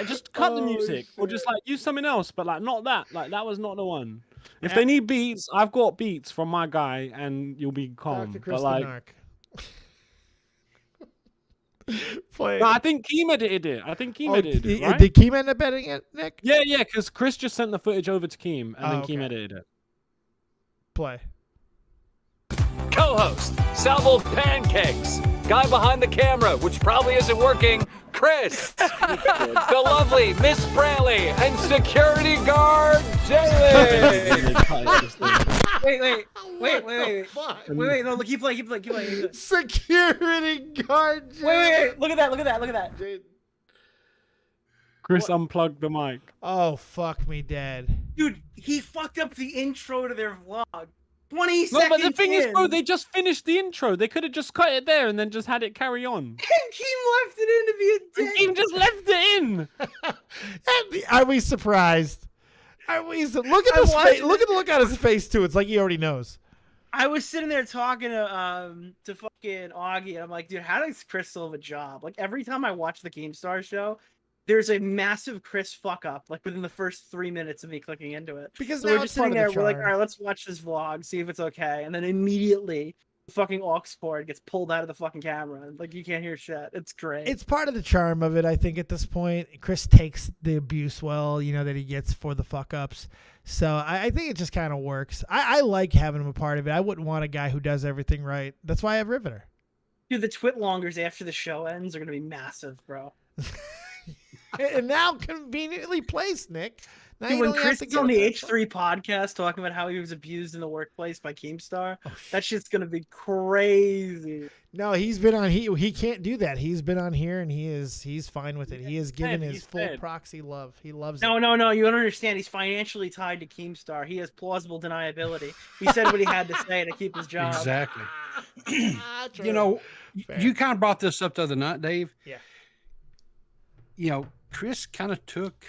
just cut the music or just, like, use something else, but, like, not that. Like, that was not the one. If they need beats, I've got beats from my guy, and you'll be calm. Dr. But like, no, I think Keem edited it. Edited it, right? Did Keem end up editing it, Nick? Yeah, because Chris just sent the footage over to Keem, and then Keem edited it. Play. Co-host, Salvo Pancakes. Guy behind the camera, which probably isn't working, Chris. The lovely Miss Brantley and security guard, Jalen. Wait, no, keep playing. Security guard, Jalen. Wait, look at that. Chris unplugged the mic. Oh, fuck me dead. Dude, he fucked up the intro to their vlog. 20 seconds. No, but the thing is, bro, they just finished the intro. They could have just cut it there and then just had it carry on. And Keem left it in to be a dick. Keem just left it in. Are we surprised? Are we? Look at this face. Look at the look on his face too. It's like he already knows. I was sitting there talking to fucking Augie, and I'm like, dude, how does Chris still have a job? Like every time I watch the Keemstar show, there's a massive Chris fuck up, like within the first 3 minutes of me clicking into it. Because so now we're just sitting there, we're like, all right, let's watch this vlog, see if it's okay. And then immediately fucking aux cord gets pulled out of the fucking camera. Like, you can't hear shit. It's great. It's part of the charm of it, I think, at this point. Chris takes the abuse well, that he gets for the fuck ups. So I think it just kind of works. I like having him a part of it. I wouldn't want a guy who does everything right. That's why I have Riveter. Dude, the Twitlongers after the show ends are going to be massive, bro. And now conveniently placed, Nick. Now Dude, you when don't have Chris to is get on it the that H3 podcast talking about how he was abused in the workplace by Keemstar, Oh, that shit's going to be crazy. No, he's been on. He can't do that. He's been on here and he's fine with it. He has given his full proxy love. He loves it. No, you don't understand. He's financially tied to Keemstar. He has plausible deniability. He said what he had to say to keep his job. Exactly. True. Fair. You kind of brought this up the other night, Dave. Yeah. Chris kind of took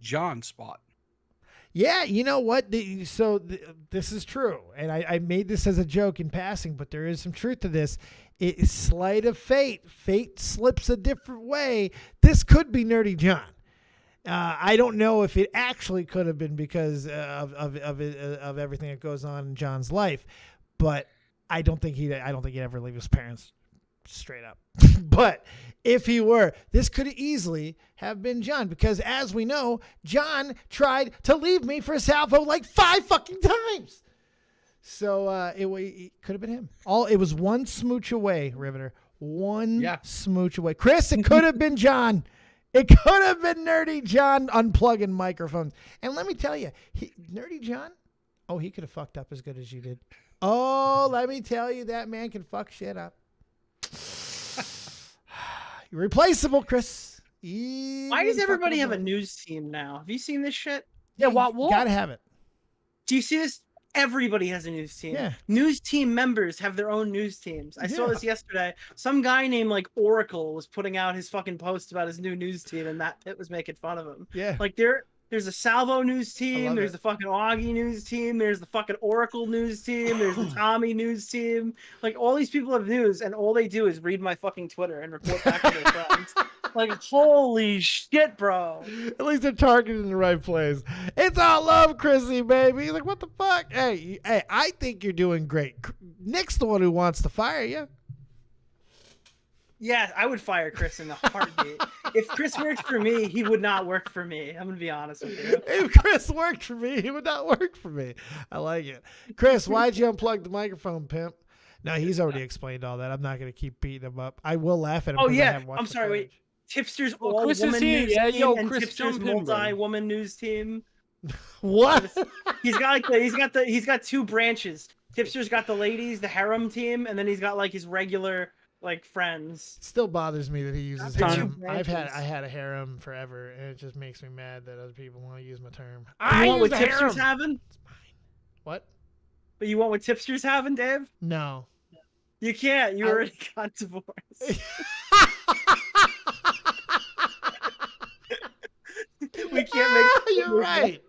John's spot. Yeah, you know what? This is true, and I made this as a joke in passing, but there is some truth to this. It is sleight of fate. Fate slips a different way. This could be Nerdy John. I don't know if it actually could have been because of everything that goes on in John's life, but I don't think he'd ever leave his parents, straight up. But if he were, this could easily have been John, because as we know, John tried to leave me for Salvo like 5 fucking times. So it could have been him. It was one smooch away, Riveter. One smooch away. Chris, it could have been John. It could have been Nerdy John unplugging microphones. And let me tell you, Nerdy John, he could have fucked up as good as you did. Oh, let me tell you, that man can fuck shit up. Irreplaceable, Chris. Why does everybody have a news team now? Have you seen this shit? Yeah, what? Gotta have it. Do you see this? Everybody has a news team. Yeah. News team members have their own news teams. I saw this yesterday. Some guy named Oracle was putting out his fucking post about his new news team, and MattPitt was making fun of him. Yeah. There's a Salvo news team. There's the fucking Augie news team. There's the fucking Oracle news team. There's the Tommy news team. All these people have news, and all they do is read my fucking Twitter and report back to their friends. Holy shit, bro. At least they're targeting the right place. It's all love, Chrissy, baby. He's like, what the fuck? Hey, I think you're doing great. Nick's the one who wants to fire you. Yeah, I would fire Chris in a heartbeat. If Chris worked for me, he would not work for me. I'm going to be honest with you. If Chris worked for me, he would not work for me. I like it. Chris, why'd you unplug the microphone, pimp? No, he's already explained all that. I'm not going to keep beating him up. I will laugh at him. Oh, yeah. I'm sorry. Wait. Tipster's all-woman news team and Tipster's multi-woman news team. What? He's got 2 branches. Tipster's got the ladies, the harem team, and then he's got his regular friends. It still bothers me that he uses harem. I had a harem forever, and it just makes me mad that other people want to use my term. You want what Tipster's having? It's mine. What? But you want what Tipster's having, Dave? No. You can't. You already got divorced. We can't make. You're right.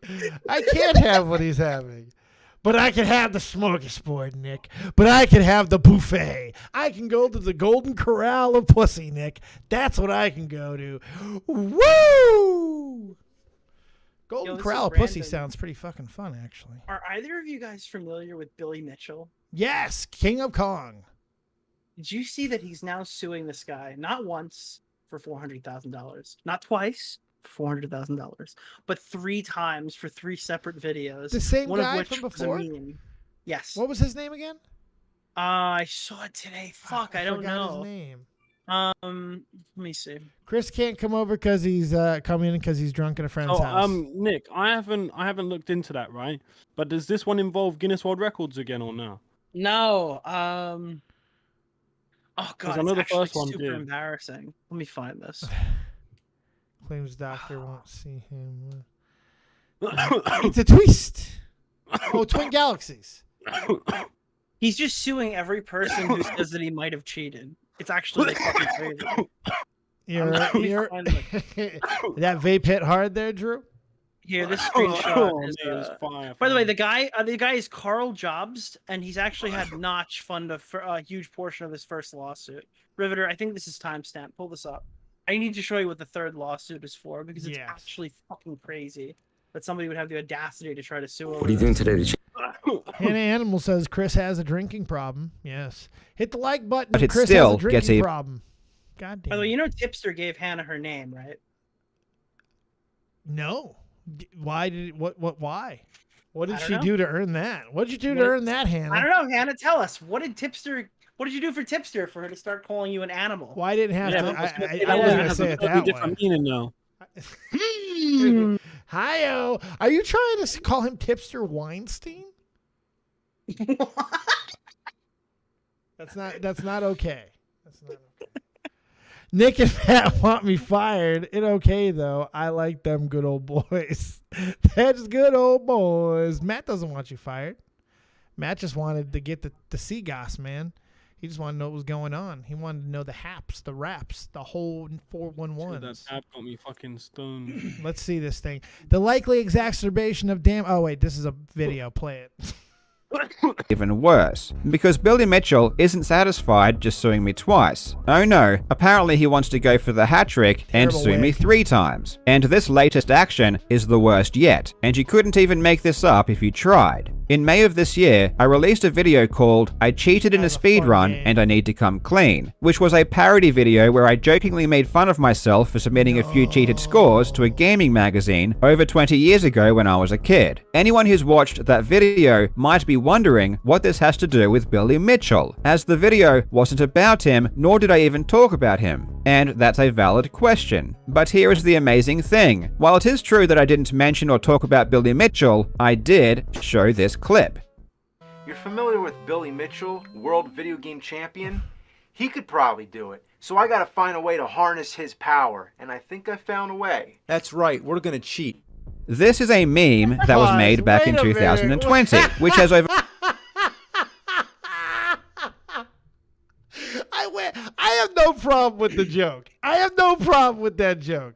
I can't have what he's having. But I can have the smorgasbord, Nick. But I can have the buffet. I can go to the Golden Corral of pussy, Nick. That's what I can go to. Woo! Golden Corral of pussy sounds pretty fucking fun, actually. Are either of you guys familiar with Billy Mitchell? Yes, King of Kong. Did you see that he's now suing this guy, not once for $400,000, not twice for $400,000, but 3 times for 3 separate videos. The same one guy of which from was a before? meme. Yes. What was his name again? I saw it today. Fuck, I don't forgot know. his name. Let me see. Chris can't come over because he's coming in because he's drunk at a friend's house. Nick, I haven't looked into that, right? But does this one involve Guinness World Records again or no? No. Oh god, I know it's the actually first one super did. embarrassing. Let me find this. Claims doctor won't see him. It's a twist. Oh, Twin Galaxies. He's just suing every person who says that he might have cheated. It's actually fucking crazy. That vape hit hard there, Drew? Here, this screenshot is fire. By the way, the guy is Carl Jobs, and he's actually had Notch fund a huge portion of his first lawsuit. Riveter, I think this is timestamp. Pull this up. I need to show you what the 3rd lawsuit is for because it's actually fucking crazy. that somebody would have the audacity to try to sue over. What are you doing today? Hannah Animal says Chris has a drinking problem. Yes. Hit the like button But if it Chris still has a gets drinking a- problem. God damn. By the way, you know Tipster gave Hannah her name, right? No. Why why? What did I don't she know. do to earn that? What did you do to earn that, Hannah? I don't know, Hannah. Tell us. What did you do for Tipster for her to start calling you an animal? Why didn't have Yeah, to? but I wasn't gonna say it that different way. meaning now. Hi-oh. Are you trying to call him Tipster Weinstein? That's not okay. That's not okay. Nick and Matt want me fired. It okay though. I like them good old boys. That's good old boys. Matt doesn't want you fired. Matt just wanted to get the Seagoss, man. He just wanted to know what was going on. He wanted to know the haps, the raps, the whole 411s. That tab got me fucking stoned. Let's see this thing. The likely exacerbation of Oh wait, this is a video. Play it. Even worse, because Billy Mitchell isn't satisfied just suing me twice. Oh no, apparently he wants to go for the hat trick and Terrible sue me way. 3 times. And this latest action is the worst yet, and you couldn't even make this up if you tried. In May of this year, I released a video called I Cheated in a Speedrun and I Need to Come Clean, which was a parody video where I jokingly made fun of myself for submitting a few cheated scores to a gaming magazine over 20 years ago when I was a kid. Anyone who's watched that video might be wondering what this has to do with Billy Mitchell, as the video wasn't about him, nor did I even talk about him. And that's a valid question. But here is the amazing thing. While it is true that I didn't mention or talk about Billy Mitchell, I did show this clip. You're familiar with Billy Mitchell, world video game champion? He could probably do it. So I gotta find a way to harness his power, and I think I found a way. That's right, we're gonna cheat. This is a meme that was made back in 2020, which has over... I have no problem with the joke. I have no problem with that joke.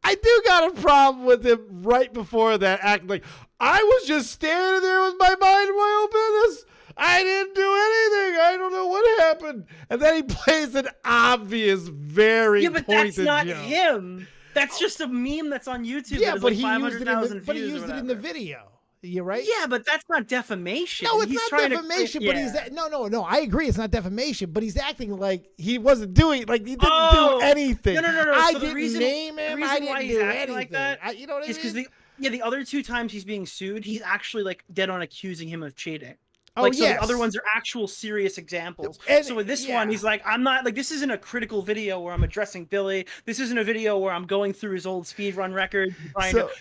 I do got a problem with him right before that, acting like I was just standing there with my mind in my own business. I didn't do anything. I don't know what happened. And then he plays an obvious, very but pointed that's not joke. him. That's just a meme that's on YouTube. Yeah, that but has he like used it 500,000 but he views or used it in whatever. the video. You're right. Yeah, but that's not defamation. No, it's He's not trying to- defamation. But he's yeah. no. I agree, it's not defamation. But he's acting like he wasn't doing, like he didn't Oh! do anything. No. I So the didn't reason- name the him. reason I why didn't he's do acting anything. like that You know what I mean? is because the other 2 times he's being sued, he's actually like dead on accusing him of cheating. Oh, Like, so yes. the other ones are actual serious examples. And- so with this yeah. one, he's like, I'm not like, this isn't a critical video where I'm addressing Billy. This isn't a video where I'm going through his old speedrun record.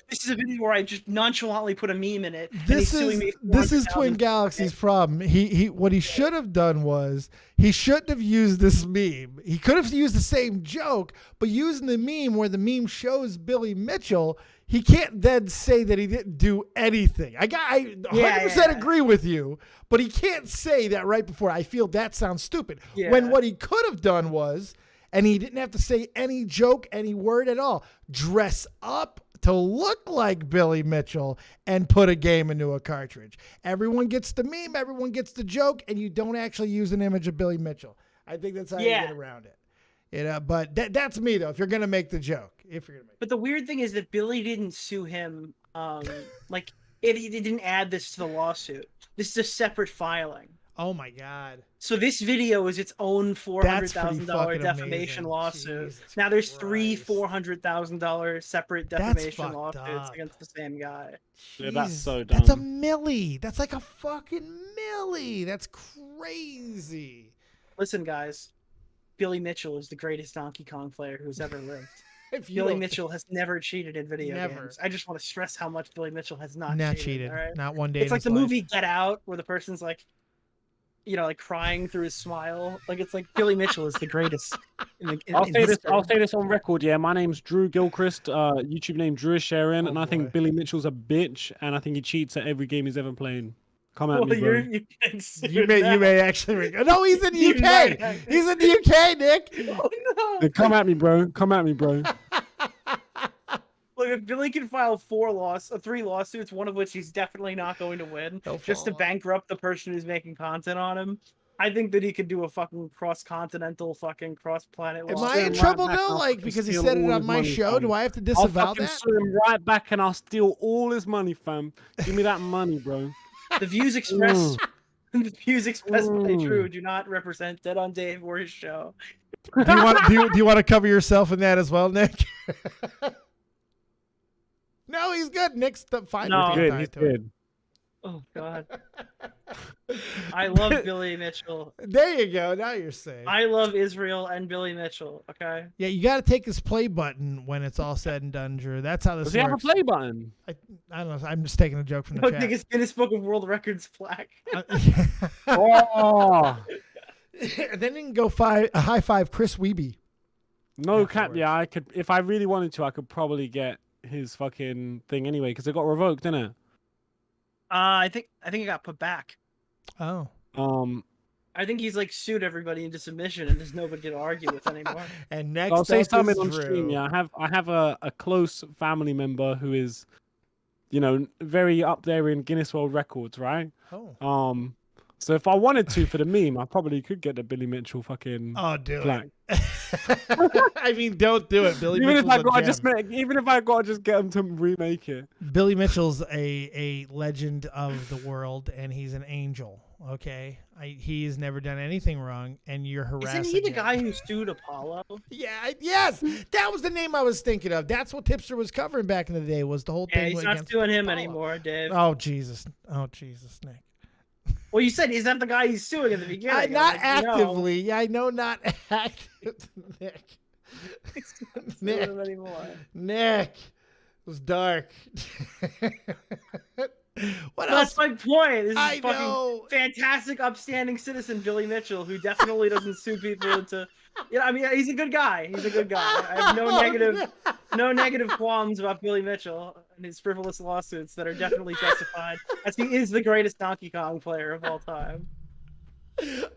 This is a video where I just nonchalantly put a meme in it. And he's suing me for This is 400,000. Twin Galaxy's problem. He what he should have done was he shouldn't have used this meme. He could have used the same joke, but using the meme where the meme shows Billy Mitchell, he can't then say that he didn't do anything. I 100% agree with you, but he can't say that right before. I feel that sounds stupid. Yeah. When what he could have done was, and he didn't have to say any joke, any word at all, dress up to look like Billy Mitchell and put a game into a cartridge. Everyone gets the meme, everyone gets the joke, and you don't actually use an image of Billy Mitchell. I think that's how you get around it. But that's me though. If you're gonna make the joke, But the weird thing is that Billy didn't sue him. Like he didn't add this to the lawsuit. This is a separate filing. Oh my god! So this video is its own $400,000 fucking defamation amazing. lawsuit. Jesus Now there's 3 $400,000 separate That's defamation fucked lawsuits up. against the same guy. Yeah, that's Jeez, so dumb. That's a milli. That's like a fucking milli. That's crazy. Listen, guys, Billy Mitchell is the greatest Donkey Kong player who's ever lived. If you Billy don't- Mitchell has never cheated in video Never. games. I just want to stress how much Billy Mitchell has not cheated. all right? Not one day. It's in like his the life. movie Get Out, where the person's like, like crying through his smile. Like it's like Billy Mitchell is the greatest. I'll say this on record. Yeah, my name's Drew Gilchrist. YouTube name Drew Sharon, and I think Billy Mitchell's a bitch, and I think he cheats at every game he's ever played. Come at me, bro. You may actually. No, he's in the UK. He's in the UK, Nick. Yeah, come at me, bro. Come at me, bro. Look, if Billy can file 3 lawsuits, one of which he's definitely not going to win, just to bankrupt the person who's making content on him, I think that he could do a fucking cross-continental, fucking cross-planet. Am I in trouble though? Like because he said it on my show, do I have to disavow I'll that? sue him right back and I'll steal all his money, fam. Give me that money, bro. The views expressed, the views expressed by Drew do not represent Dead on Dave or his show. Do you want to cover yourself in that as well, Nick? No, he's good. Nick's fine. No, He's good. Oh God, I love Billy Mitchell. There you go. Now you're safe. I love Israel and Billy Mitchell. Okay. Yeah, you got to take his play button when it's all said and done, Drew. That's how this Does he have a works. play button? I don't know. I'm just taking a joke from I the don't think chat. it's Guinness Book of World Records plaque. Oh. And then you can go a high five Chris Wiebe. No cap. Yeah, I could. If I really wanted to, I could probably get his fucking thing anyway because it got revoked, didn't it? I think it got put back. Oh. I think he's like sued everybody into submission, and there's nobody to argue with anymore. And next, I'll say up something is on Drew. stream. Yeah, I have a close family member who is, very up there in Guinness World Records, right? Oh. So if I wanted to for the meme, I probably could get the Billy Mitchell fucking. Oh, do plaque. it. I mean, don't do it, Billy. Even if Mitchell's I got to just get him to remake it. Billy Mitchell's a legend of the world, and he's an angel. Okay, he's never done anything wrong, and you're harassing. Isn't he the him. guy who sued Apollo? Yeah, yes, that was the name I was thinking of. That's what Tipster was covering back in the day. Was the whole Yeah, thing? he's not against suing him Apollo. anymore, Dave. Oh Jesus, Nick. Well, you said he's not the guy he's suing at the beginning. Not I'm like, no. actively. Yeah, I know, not active. Nick. He's not suing him anymore. Nick, it was dark. What That's else? my point. This is I fucking know. fantastic, upstanding citizen Billy Mitchell, who definitely doesn't sue people into. I mean, he's a good guy. He's a good guy. I have no negative qualms about Billy Mitchell and his frivolous lawsuits that are definitely justified, as he is the greatest Donkey Kong player of all time.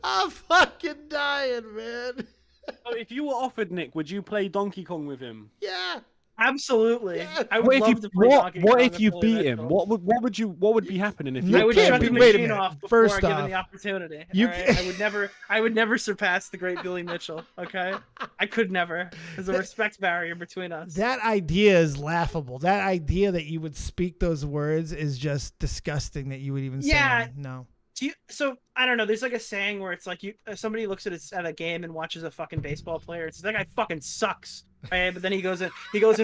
I'm fucking dying, man. So if you were offered, Nick, would you play Donkey Kong with him? Yeah. Absolutely. I would What if love you to play Donkey what Kong if with you Billy beat Mitchell. him? What would be happening if you? I would shut the wait a machine minute. off before First given off, the opportunity. you all right? I would never surpass the great Billy Mitchell. Okay, I could never. There's a respect barrier between us. That idea is laughable. That idea that you would speak those words is just disgusting. That you would even say them. No. So I don't know. There's like a saying where it's like somebody looks at a game and watches a fucking baseball player. It's like, that guy fucking sucks. Right? But then he goes and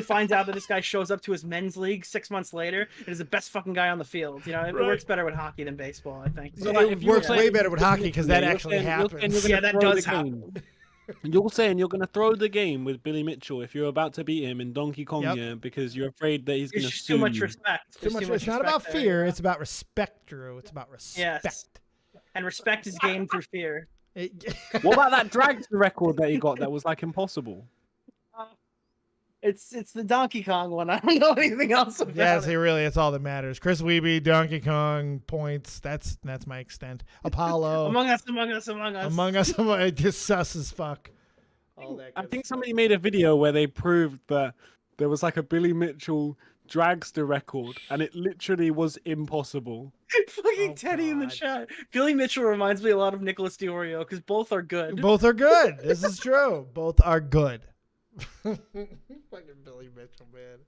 finds out that this guy shows up to his men's league 6 months later and is the best fucking guy on the field. It works better with hockey than baseball, I think. So it works way better with hockey because that actually happens. Yeah, that does happen. You're saying you're going to throw the game with Billy Mitchell if you're about to beat him in Donkey Kong, yeah, because you're afraid that he's going to sue too much you. respect. It's not about fear. It's about respect, Drew. It's about respect. Yes. And respect is gained through fear. What about that drag record that he got that was like impossible? It's the Donkey Kong one. I don't know anything else about Yes, it. it's all that matters. Chris Wiebe, Donkey Kong, points. That's my extent. Apollo. Among Us. It just sus as fuck. All that I good think stuff. somebody made a video where they proved that there was like a Billy Mitchell dragster record, and it literally was impossible. Fucking Teddy in the chat. Billy Mitchell reminds me a lot of Nicholas DiOrio because both are good. Both are good. This is true. Both are good. Fucking Billy Mitchell, man.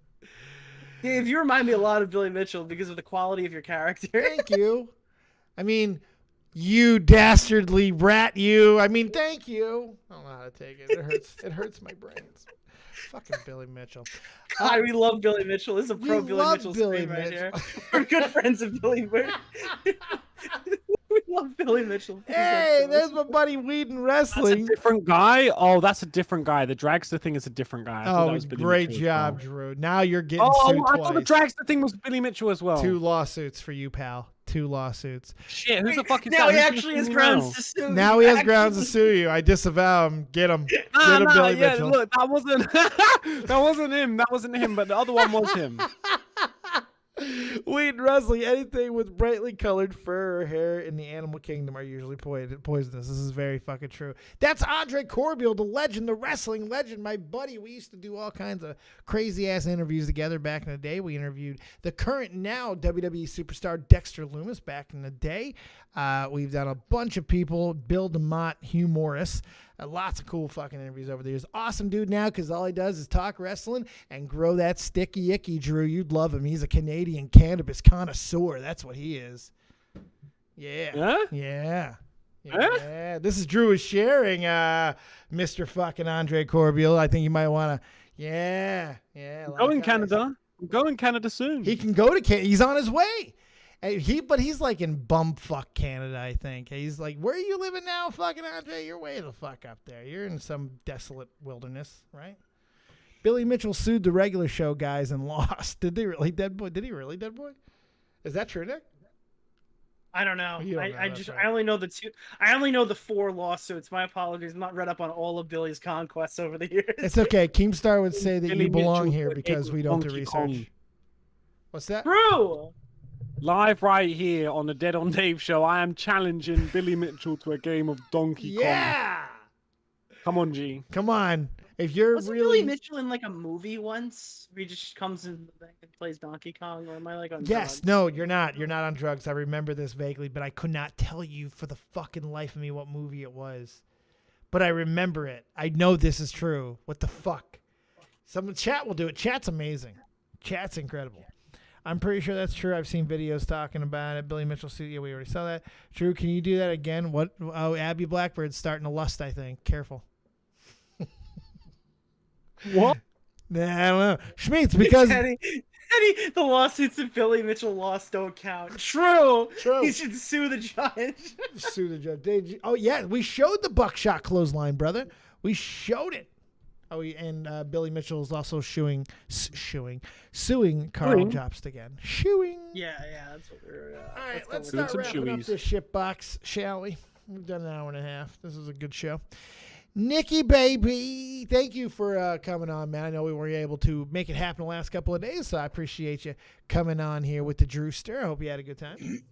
Yeah, if you remind me a lot of Billy Mitchell because of the quality of your character. Thank you. I mean, you dastardly rat, you. I mean, thank you. I don't know how to take it. It hurts. It hurts my brains. Fucking Billy Mitchell. God, we love Billy Mitchell. This is a pro We Billy love Mitchell Billy stream right Mitchell. here. We're good friends of Billy. We love Billy Mitchell. Hey, there's my buddy Whedon Wrestling. That's a different guy? Oh, that's a different guy. The dragster thing is a different guy. I thought that Oh, was Billy great Mitchell as job, well. Drew. Now you're getting Oh, sued I thought the twice. dragster thing was Billy Mitchell as well. 2 lawsuits for you, pal. 2 lawsuits. Shit, who the fuck is Now that? he Who's actually gonna has sue me grounds now? to sue. Now he has grounds to sue you. I disavow him. Get him. Get him, Billy yeah, Mitchell. look, that wasn't that wasn't him. That wasn't him, but the other one was him. Weed wrestling, anything with brightly colored fur or hair in the animal kingdom are usually poisonous. This is very fucking true. That's Andre Corbiel, the legend, the wrestling legend, my buddy. We used to do all kinds of crazy ass interviews together back in the day. We interviewed the current now WWE superstar Dexter Lumis back in the day. We've done a bunch of people, Bill DeMott, Hugh Morris. Lots of cool fucking interviews over the years. Awesome dude now because all he does is talk wrestling and grow that sticky icky, Drew. You'd love him. He's a Canadian cannabis connoisseur. That's what he is. Yeah. Huh? Yeah. Huh? Yeah. This is Drew is sharing Mr. fucking Andre Corbiel. I think you might want to. Yeah. Yeah. Go in Canada. Go in Canada soon. He can go to Canada. He's on his way. But he's like in bumfuck Canada, I think. He's like, where are you living now, fucking Andre? You're way the fuck up there. You're in some desolate wilderness, right? Billy Mitchell sued the regular show guys and lost. Did they really, Dead Boy? Did he really, Dead Boy? Is that true, Nick? I don't know. You don't know, I that's just right. I only know the two. I only know the 4 lawsuits. My apologies. I'm not read up on all of Billy's conquests over the years. It's okay. Keemstar would say that Billy you belong Mitchell here put because Eddie we don't do Donkey research. Kong. What's that? True. Live right here on the Dead on Dave show, I am challenging Billy Mitchell to a game of Donkey Kong. Yeah. Come on, G. Come on. If you're Wasn't really Billy Mitchell in like a movie once? Where he just comes in and plays Donkey Kong, or am I like on Yes, drugs? no, you're not. You're not on drugs. I remember this vaguely, but I could not tell you for the fucking life of me what movie it was. But I remember it. I know this is true. What the fuck? Some chat will do it. Chat's amazing. Chat's incredible. I'm pretty sure that's true. I've seen videos talking about it. Billy Mitchell suit. Yeah, we already saw that. Drew, can you do that again? What? Oh, Abby Blackbird's starting to lust, I think. Careful. What? Nah, I don't know. Schmeats, because Eddie, the lawsuits that Billy Mitchell lost don't count. True. True. He should sue the judge. sue the judge. Oh yeah, we showed the buckshot clothesline, brother. We showed it. Oh, and Billy Mitchell is also suing Carl Jobst again. Shooing. Yeah, that's what we're. All right, let's Doing start some wrapping up shoeies. this shit box, shall we? We've done an hour and a half. This is a good show. Nikki, baby, thank you for coming on, man. I know we weren't able to make it happen the last couple of days, so I appreciate you coming on here with the Drewster. I hope you had a good time.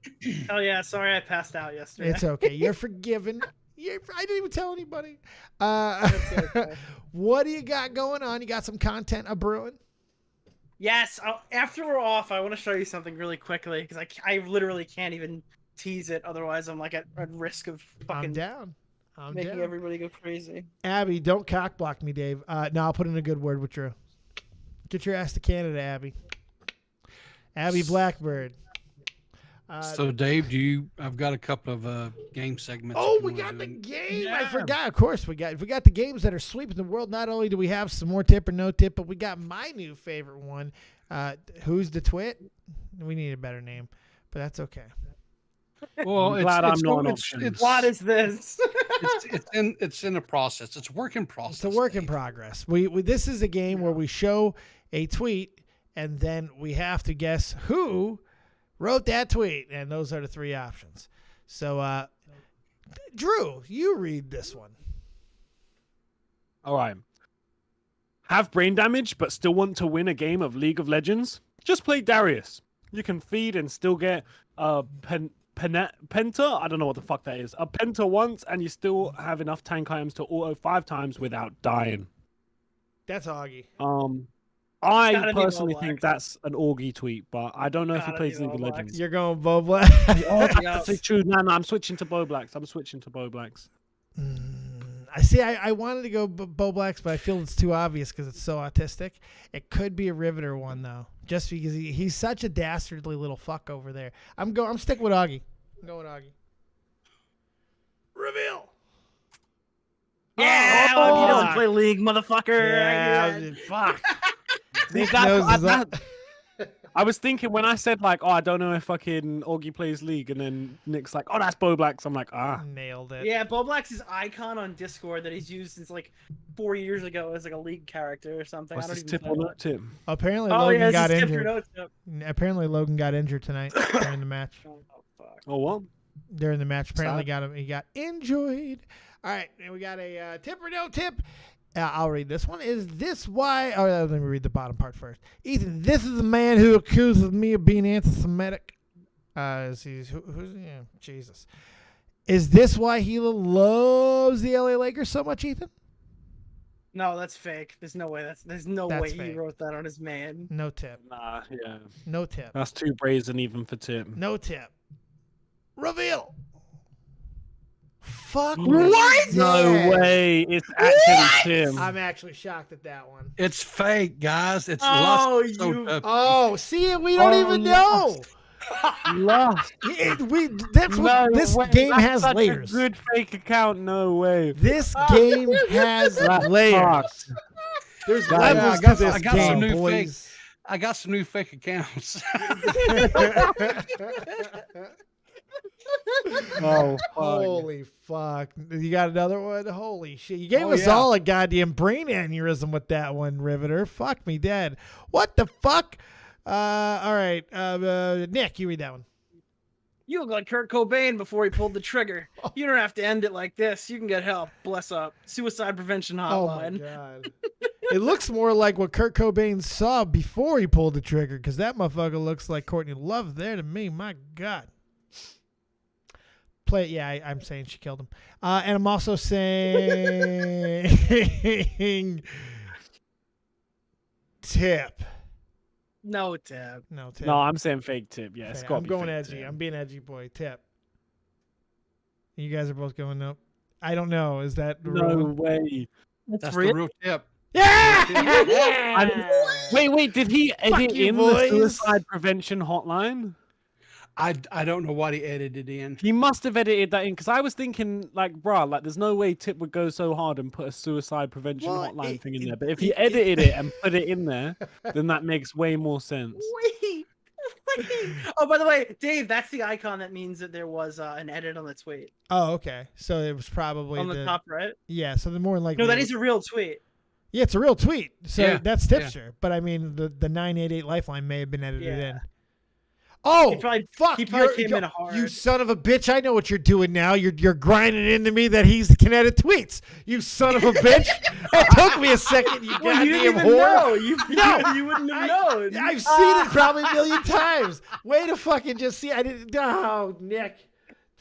Oh yeah, sorry I passed out yesterday. It's okay. You're forgiven. I didn't even tell anybody. Okay. What do you got going on? You got some content brewing? Yes. After we're off, I want to show you something really quickly because I literally can't even tease it. Otherwise, I'm like at risk of fucking making everybody go crazy. Abby, don't cock block me, Dave. No, I'll put in a good word with Drew. Get your ass to Canada, Abby. Abby Blackbird. So, Dave, I've got a couple of game segments. Oh, we got the game. Yeah. I forgot. Of course, we got the games that are sweeping the world. Not only do we have some more tip or no tip, but we got my new favorite one. Who's the twit? We need a better name, but that's okay. Well, What is this? it's in a process. It's a work in process. It's a work in progress. We this is a game where we show a tweet and then we have to guess who wrote that tweet, and those are the 3 options. So, Drew, you read this one. All right. Have brain damage but still want to win a game of League of Legends? Just play Darius. You can feed and still get penta. I don't know what the fuck that is. A penta once, and you still have enough tank items to auto 5 times without dying. That's Augie. I personally think that's an Augie tweet, but I don't know if he plays League of Legends. You're going Bo Black. That's true. No, I'm switching to Bo Blacks. I see. I wanted to go Bo Blacks, but I feel it's too obvious because it's so autistic. It could be a Riveter one though, just because he's such a dastardly little fuck over there. I'm sticking with Augie. I'm going with Augie. Reveal. Yeah, he doesn't play League, motherfucker. Yeah, fuck. I was thinking when I said like, oh, I don't know if fucking Augie plays League, and then Nick's like, oh, that's Bo Blacks. I'm like, nailed it. Yeah, Bo Black's his icon on Discord that he's used since like 4 years ago as like a League character or something. What's I don't this even tip or know. no tip? Apparently, Oh, Logan yeah, got this is tip or injured. no tip. Apparently, Logan got injured tonight during the match. Oh, what? During the match, apparently Sad. he got injured. All right, and we got a tip or no tip. I'll read this one. Is this why? Oh, let me read the bottom part first. Ethan, this is the man who accuses me of being anti-Semitic. Who's yeah, Jesus? Is this why he loves the LA Lakers so much, Ethan? No, that's fake. There's no way. There's no way he fake. wrote that on his man. No tip. Nah, yeah. No tip. That's too brazen even for Tim. No tip. Reveal. Fuck. What? No way. It's actually Tim. I'm actually shocked at that one. It's fake, guys. It's lost. Oh, see, we don't even know. Lost. This game has such layers. A good fake account. No way. This game has layers. There's levels to this game, boys. I got some new fake accounts. Oh, holy fuck. You got another one? Holy shit. You gave us all a goddamn brain aneurysm with that one, Riveter. Fuck me dead. What the fuck? All right. Nick, you read that one. You look like Kurt Cobain before he pulled the trigger. You don't have to end it like this. You can get help. Bless up. Suicide prevention hotline. Oh my god. It looks more like what Kurt Cobain saw before he pulled the trigger, because that motherfucker looks like Courtney Love there to me. My god. I'm saying she killed him. And I'm also saying tip. No tip. No tip. No, I'm saying fake tip. Yeah, it's got I'm going edgy. Tip. I'm being edgy, boy. Tip. You guys are both going nope. I don't know. Is that the no real one? way? That's the real tip. Yeah! Wait. Did he edit in the suicide prevention hotline? I don't know what he edited in. He must have edited that in, because I was thinking, like, bruh, like, there's no way Tip would go so hard and put a suicide prevention hotline thing in there. But if he edited it and put it in there, then that makes way more sense. Wait. Oh, by the way, Dave, that's the icon that means that there was an edit on the tweet. Oh, okay. So it was probably on the top right. Yeah. So the more likely. No, that is a real tweet. Yeah, it's a real tweet. So that's Tipster. Yeah. But I mean, the 988 Lifeline may have been edited in. Oh, fuck! He probably came in hard. You son of a bitch! I know what you're doing now. You're grinding into me that he's can edit tweets. You son of a bitch! It took me a second. You goddamn you didn't even whore. know. You wouldn't have known. I've seen it probably a million times. Way to fucking just see. I didn't. Oh, Nick,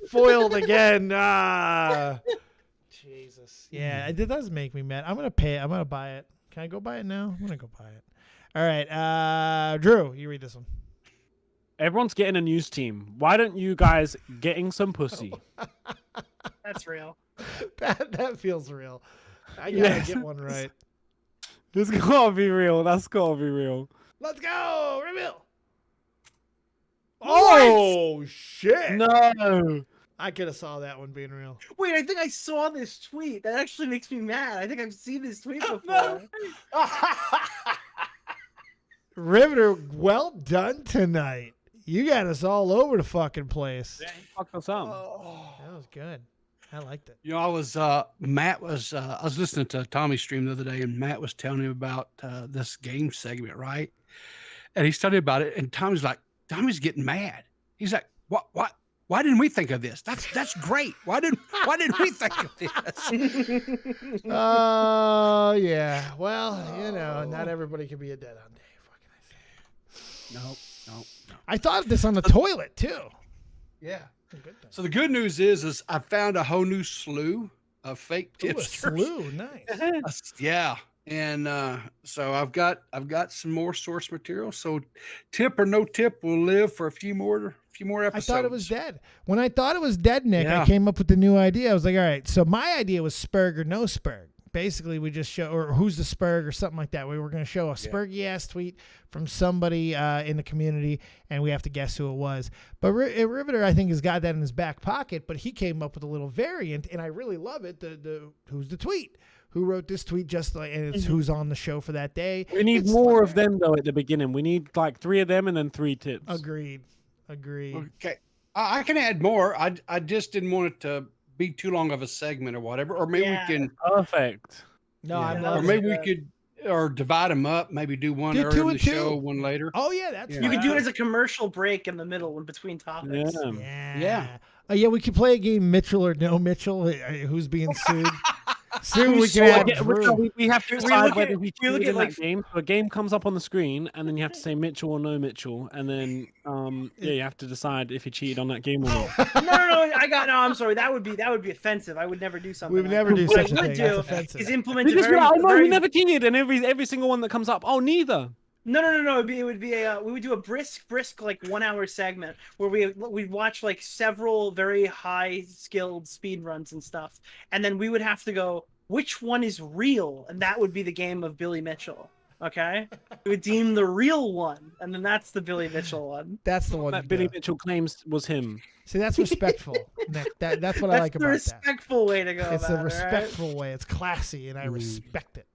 foiled again. Jesus. Yeah, it does make me mad. I'm gonna pay it. I'm gonna buy it. Can I go buy it now? I'm gonna go buy it. All right, Drew, you read this one. Everyone's getting a news team. Why don't you guys getting some pussy? That's real. That feels real. I gotta get one right. This gotta be real. That's gotta be real. Let's go. Reveal. Oh shit! No. I could have saw that one being real. Wait, I think I saw this tweet. That actually makes me mad. I think I've seen this tweet before. Riveter, well done tonight. You got us all over the fucking place. Yeah, he fucked us up. That was good. I liked it. You know, I was Matt was I was listening to Tommy's stream the other day, and Matt was telling him about this game segment, right? And he studied about it, and Tommy's getting mad. He's like, "What? Why didn't we think of this? That's great. Why didn't we think of this?" Oh yeah. Well, you know, not everybody can be a dead on Dave. What can I say? No. I thought of this on the toilet too. Yeah. So the good news is I found a whole new slew of fake tipsters. A slew, nice. Yeah. And so I've got some more source material. So tip or no tip will live for a few more episodes. I thought it was dead. When I thought it was dead, Nick, Yeah. I came up with the new idea. I was like, all right. So my idea was Spurg or no Spurg. Basically, we just show, or who's the Spurg or something like that. We were going to show a Spurgy ass tweet from somebody in the community, and we have to guess who it was. But Riveter, I think, has got that in his back pocket. But he came up with a little variant, and I really love it. The who's the tweet? Who wrote this tweet? Just like, and it's who's on the show for that day. We need more of them though at the beginning. We need like 3 of them and then 3 tips. Agreed. Okay, I can add more. I just didn't want it to be too long of a segment or whatever, or maybe we can perfect. No, I or love maybe we could divide them up. Maybe do one Do early 2 in the and 2. show, one later. Oh yeah, that's You could do it as a commercial break in the middle, in between topics. Yeah. Yeah, we could play a game Mitchell or no Mitchell. Who's being sued? Soon we can add Drew. We have to We decide look whether at- he we look cheated at, in like- that game. So a game comes up on the screen, and then you have to say Mitchell or no Mitchell, and then you have to decide if he cheated on that game or not. No, I'm sorry. That would be offensive. I would never do something. We would like never that. do What such a I would thing. That's do offensive. is implement a Because very, I know very he never cheated, and every single one that comes up, oh, neither. No. It would be a we would do a brisk like 1 hour segment where we'd watch like several very high skilled speed runs and stuff, and then we would have to go which one is real, and that would be the game of Billy Mitchell. Okay, we would deem the real one, and then that's the Billy Mitchell one. That's the one that Billy Mitchell claims was him. See, that's respectful. That's what I like about that. That's the respectful way to go. It's about a it, respectful way. It's classy, and I respect it.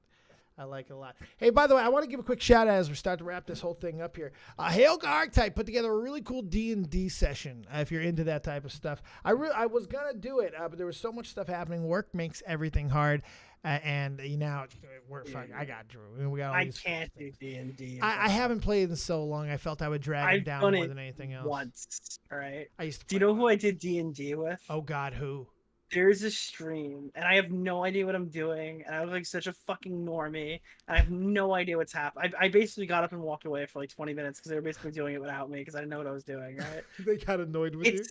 I like it a lot. Hey, by the way, I want to give a quick shout out as we start to wrap this whole thing up here. Hail Archetype put together a really cool D&D session. If you're into that type of stuff, I was gonna do it, but there was so much stuff happening. Work makes everything hard, and now we're fucking. I got Drew. We got. All I these can't do D&D. I haven't played in so long. I felt I would drag him down done more it than anything else. Once, all right. I used to. Do you know who I did D&D with? Oh God, who? There's a stream, and I have no idea what I'm doing, and I look like such a fucking normie, and I have no idea what's happening. I basically got up and walked away for like 20 minutes because they were basically doing it without me because I didn't know what I was doing, right? They got annoyed with you?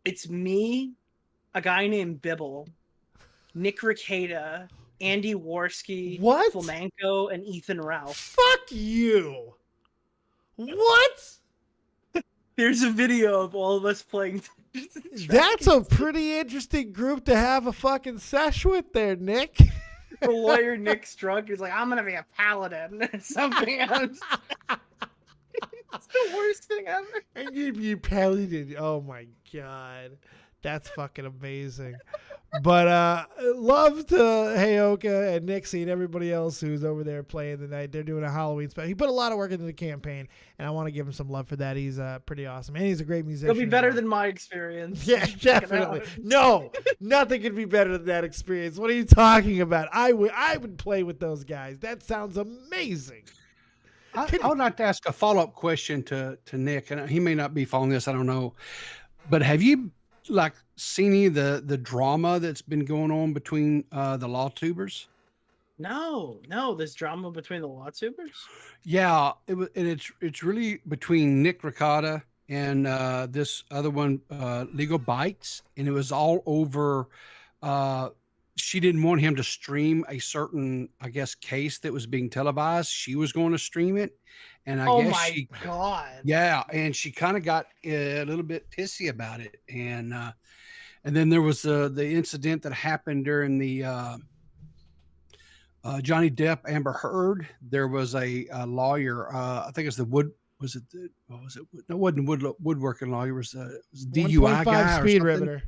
It's me, a guy named Bibble, Nick Ricada, Andy Worski, What? Flamenco, and Ethan Ralph. Fuck you! What? There's a video of all of us playing. That's a pretty interesting group to have a fucking sesh with there, Nick. The lawyer Nick's drunk. He's like, I'm gonna be a paladin or something. It's the worst thing ever. And you paladin. Oh my God. That's fucking amazing. But love to Heyoka and Nixie and everybody else who's over there playing tonight. They're doing a Halloween special. He put a lot of work into the campaign, and I want to give him some love for that. He's pretty awesome, and he's a great musician. It'll be better than my experience. Yeah, Check it definitely. out. No, nothing could be better than that experience. What are you talking about? I would play with those guys. That sounds amazing. I would like to ask a follow-up question to Nick, and he may not be following this. I don't know, but have you seen any of the drama that's been going on between the law tubers? No, there's drama between the law tubers. Yeah, it's really between Nick Ricada and this other one, Legal Bites, and it was all over. She didn't want him to stream a certain, I guess, case that was being televised. She was going to stream it, and I guess God. Yeah, and she kind of got a little bit pissy about it, and then there was the incident that happened during the Johnny Depp Amber Heard. There was a lawyer. I think it's the Wood. Was it? What was it? No, it wasn't woodworking lawyer. It was a DUI guy. Speed or riveter.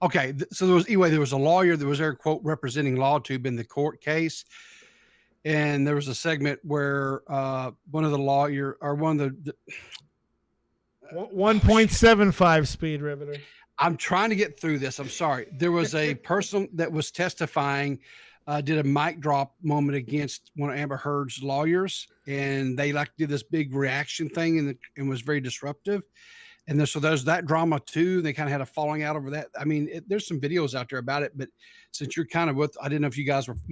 Okay, so there was a lawyer that was there, quote, representing LawTube in the court case, and there was a segment where one of the 1.75 speed riveter. I'm trying to get through this. I'm sorry. There was a person that was testifying, did a mic drop moment against one of Amber Heard's lawyers, and they did this big reaction thing, and was very disruptive. And so there's that drama too. They kind of had a falling out over that. I mean, there's some videos out there about it, but since you're kind of I didn't know if you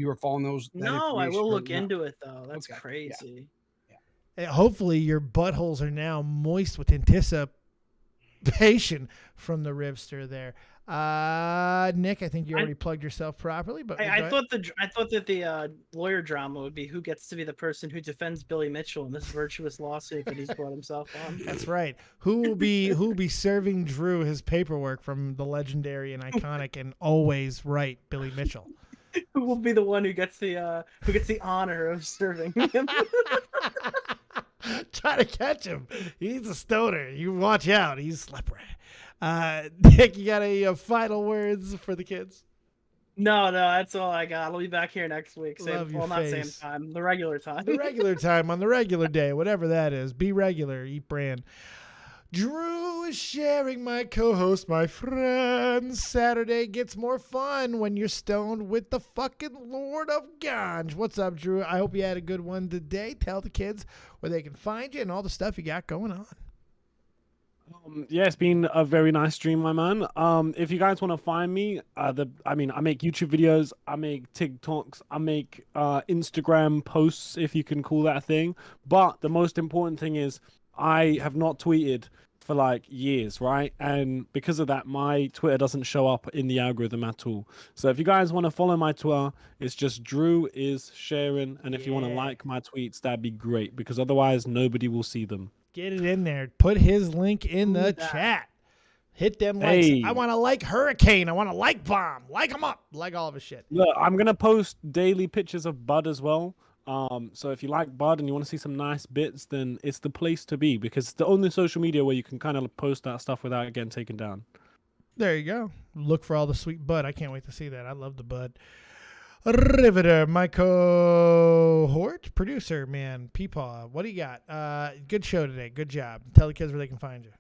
were following those. No, I will look into it though. That's crazy. Yeah. Hey, hopefully your buttholes are now moist with anticipation from the Rivster there. Nick, I think you already plugged yourself properly, but I thought that the lawyer drama would be who gets to be the person who defends Billy Mitchell in this virtuous lawsuit that he's brought himself on. That's right. Who will be serving Drew his paperwork from the legendary and iconic and always right Billy Mitchell? Who will be the one who gets the honor of serving him? Try to catch him. He's a stoner. You watch out. He's slippery. Nick, you got any final words for the kids? No, that's all I got. I'll be back here next week. Love your not same face. time, the regular time. The regular time on the regular day, whatever that is. Be regular, eat brand. Drew is sharing my co-host, my friend. Saturday gets more fun when you're stoned with the fucking Lord of Ganj. What's up, Drew? I hope you had a good one today. Tell the kids where they can find you and all the stuff you got going on. Yeah, it's been a very nice stream, my man. If you guys want to find me, I make YouTube videos, I make TikToks, I make Instagram posts, if you can call that a thing. But the most important thing is I have not tweeted for like years, right? And because of that, my Twitter doesn't show up in the algorithm at all. So if you guys want to follow my Twitter, it's just Drew is sharing. And if you want to like my tweets, that'd be great, because otherwise nobody will see them. Get it in there. Put his link in the chat. Hit them likes. Hey. I want to like Hurricane. I want to like Bomb. Like him up. Like all of his shit. Look, I'm going to post daily pictures of Bud as well. So if you like Bud and you want to see some nice bits, then it's the place to be, because it's the only social media where you can kind of post that stuff without getting taken down. There you go. Look for all the sweet Bud. I can't wait to see that. I love the Bud. Riveter, my cohort producer, man, PeePaw. What do you got? Good show today. Good job. Tell the kids where they can find you.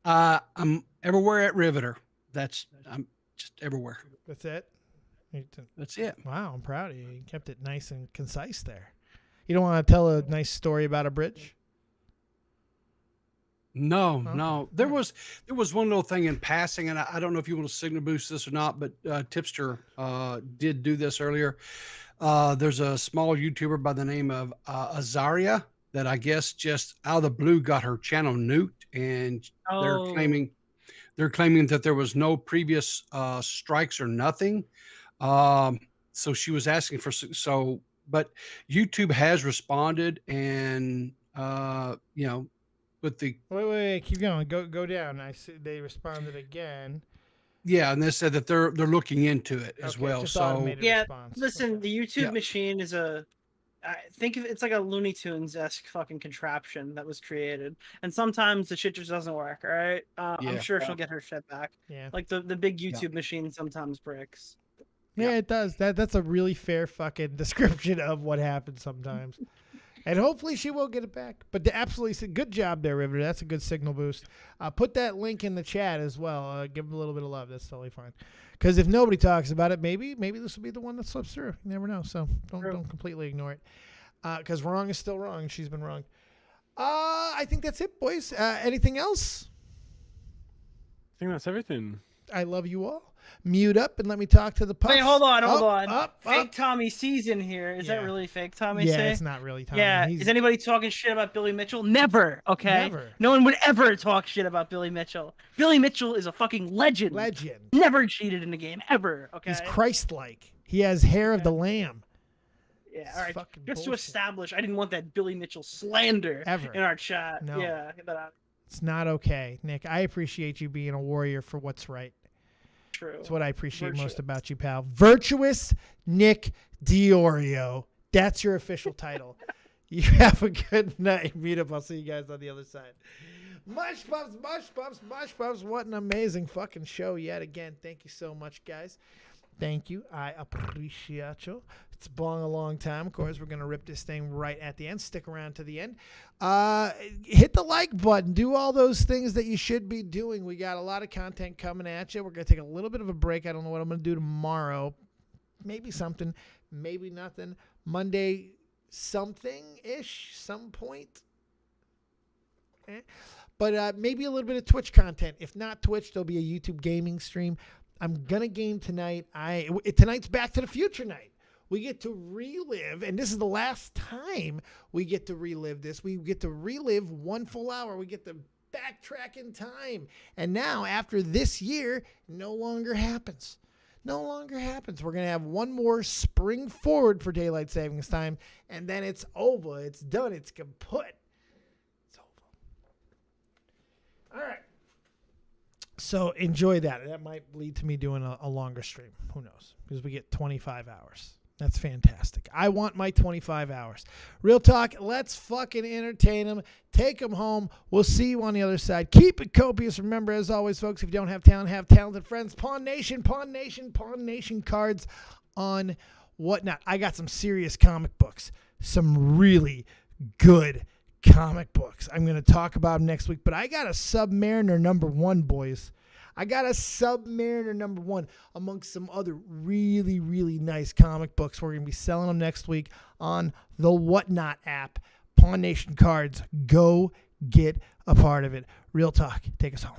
I'm everywhere at Riveter. I'm just everywhere. That's it. That's it. Wow, I'm proud of you. You kept it nice and concise there. You don't want to tell a nice story about a bridge? No. There was one little thing in passing, and I don't know if you want to signal boost this or not, but Tipster did do this earlier. There's a small YouTuber by the name of Azaria that I guess just out of the blue got her channel nuked, and they're claiming that there was no previous strikes or nothing. So she was asking for but YouTube has responded, and with the wait, keep going. Go down. I see they responded again. Yeah, and they said that they're looking into it as well. So response. Listen, the YouTube machine is I think it's like a Looney Tunes-esque fucking contraption that was created, and sometimes the shit just doesn't work. All right, I'm sure she'll get her shit back. Yeah, like the big YouTube machine sometimes breaks. Yeah, it does. That's a really fair fucking description of what happens sometimes. And hopefully she will get it back. But absolutely good job there, Riveter. That's a good signal boost. Put that link in the chat as well. Give them a little bit of love. That's totally fine. Because if nobody talks about it, maybe this will be the one that slips through. You never know. So don't completely ignore it. Because wrong is still wrong. She's been wrong. I think that's it, boys. Anything else? I think that's everything. I love you all. Mute up and let me talk to the pups. Wait, hold on. Fake Tommy C's in here. Is that really fake Tommy? Yeah, it's not really Tommy. Yeah. Is anybody talking shit about Billy Mitchell? Never. Okay. Never. No one would ever talk shit about Billy Mitchell. Billy Mitchell is a fucking legend. Never cheated in a game ever. Okay. He's Christ-like. He has hair of the lamb. Yeah. All right. Just to establish, I didn't want that Billy Mitchell slander ever in our chat. No. Yeah. It's not okay, Nick. I appreciate you being a warrior for what's right. True. That's what I appreciate most about you, pal. Virtuous Nick Diorio. That's your official title. You have a good night. Meet up. I'll see you guys on the other side. Mush Pups, Mush Pups, Mush Pups. What an amazing fucking show yet again. Thank you so much, guys. Thank you. I appreciate you. It's been a long time. Of course, we're going to rip this thing right at the end. Stick around to the end. Hit the like button. Do all those things that you should be doing. We got a lot of content coming at you. We're going to take a little bit of a break. I don't know what I'm going to do tomorrow. Maybe something. Maybe nothing. Monday, something-ish, some point. But maybe a little bit of Twitch content. If not Twitch, there'll be a YouTube gaming stream. I'm going to game tonight. Tonight's Back to the Future night. We get to relive, and this is the last time we get to relive this. We get to relive 1 full hour. We get to backtrack in time. And now, after this year, no longer happens. No longer happens. We're going to have one more spring forward for daylight savings time, and then it's over. It's done. It's kaput. It's over. All right. So enjoy that. That might lead to me doing a longer stream. Who knows? Because we get 25 hours. That's fantastic. I want my 25 hours. Real talk. Let's fucking entertain them. Take them home. We'll see you on the other side. Keep it copious. Remember, as always, folks, if you don't have talent, have talented friends. Pawn Nation, Pawn Nation, Pawn Nation cards on whatnot. I got some serious comic books. Some really good comic books. I'm going to talk about them next week, but I got a Submariner #1, boys. I got a Submariner #1 amongst some other really, really nice comic books. We're going to be selling them next week on the Whatnot app. Pawn Nation cards. Go get a part of it. Real Talk, take us home.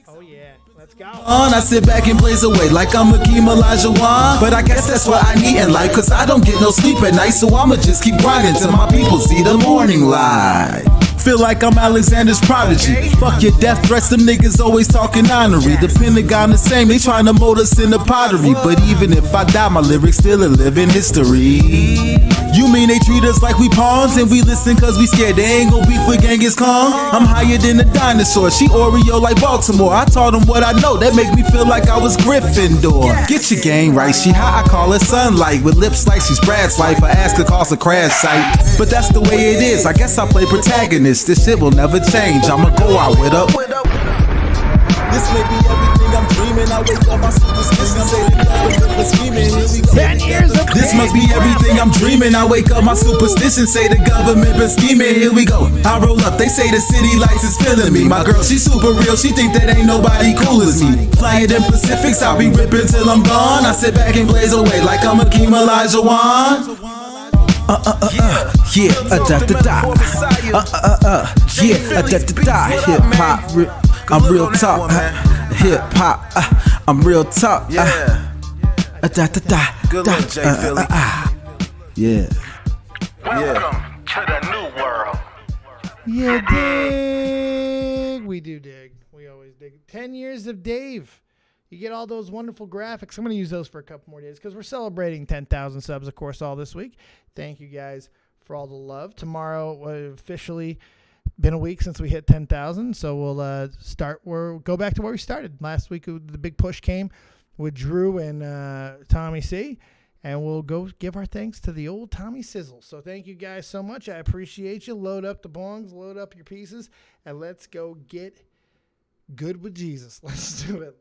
Oh yeah, let's go. I sit back and blaze away like I'm Hakeem Olajuwon. But I guess that's what I need in life, cause I don't get no sleep at night. So I'ma just keep grinding till my people see the morning light. Feel like I'm Alexander's prodigy. Fuck your death threats, them niggas always talking honorary. The Pentagon the same, they trying to mold us in the pottery. But even if I die, my lyrics still a living history. You mean they treat us like we pawns and we listen cause we scared they ain't gon' beef with Genghis Khan? I'm higher than a dinosaur, she Oreo like Baltimore. I taught them what I know, that make me feel like I was Gryffindor. Get your game right, she hot, I call her sunlight. With lips like she's Brad's wife, I ask her calls a crash site. But that's the way it is, I guess I play protagonist. This shit will never change, I'ma go out with her. This may be everything I'm dreaming. I wake up, my superstition say the government was scheming. Here we go. 10 years of This must be everything I'm dreaming. I wake up, my superstition say the government been scheming. Here we go. I roll up, they say the city lights is feeling me. My girl, she super real, she think that ain't nobody cool as me. Flying in Pacifics, I'll be ripping till I'm gone. I sit back and blaze away like I'm Hakeem Olajuwon. Yeah, da-da-da. Yeah, da-da-da. Hip-hop, I'm real talk. Hip-hop, I'm real talk. Da-da-da. Good luck, Jay Philly. Yeah. Welcome to the new world. You dig. We do dig. We always dig. 10 years of Dave. You get all those wonderful graphics. I'm going to use those for a couple more days because we're celebrating 10,000 subs, of course, all this week. Thank you guys for all the love. Tomorrow, officially been a week since we hit 10,000, so we'll go back to where we started. Last week, the big push came with Drew and Tommy C, and we'll go give our thanks to the old Tommy Sizzle. So thank you guys so much. I appreciate you. Load up the bongs, load up your pieces, and let's go get good with Jesus. Let's do it.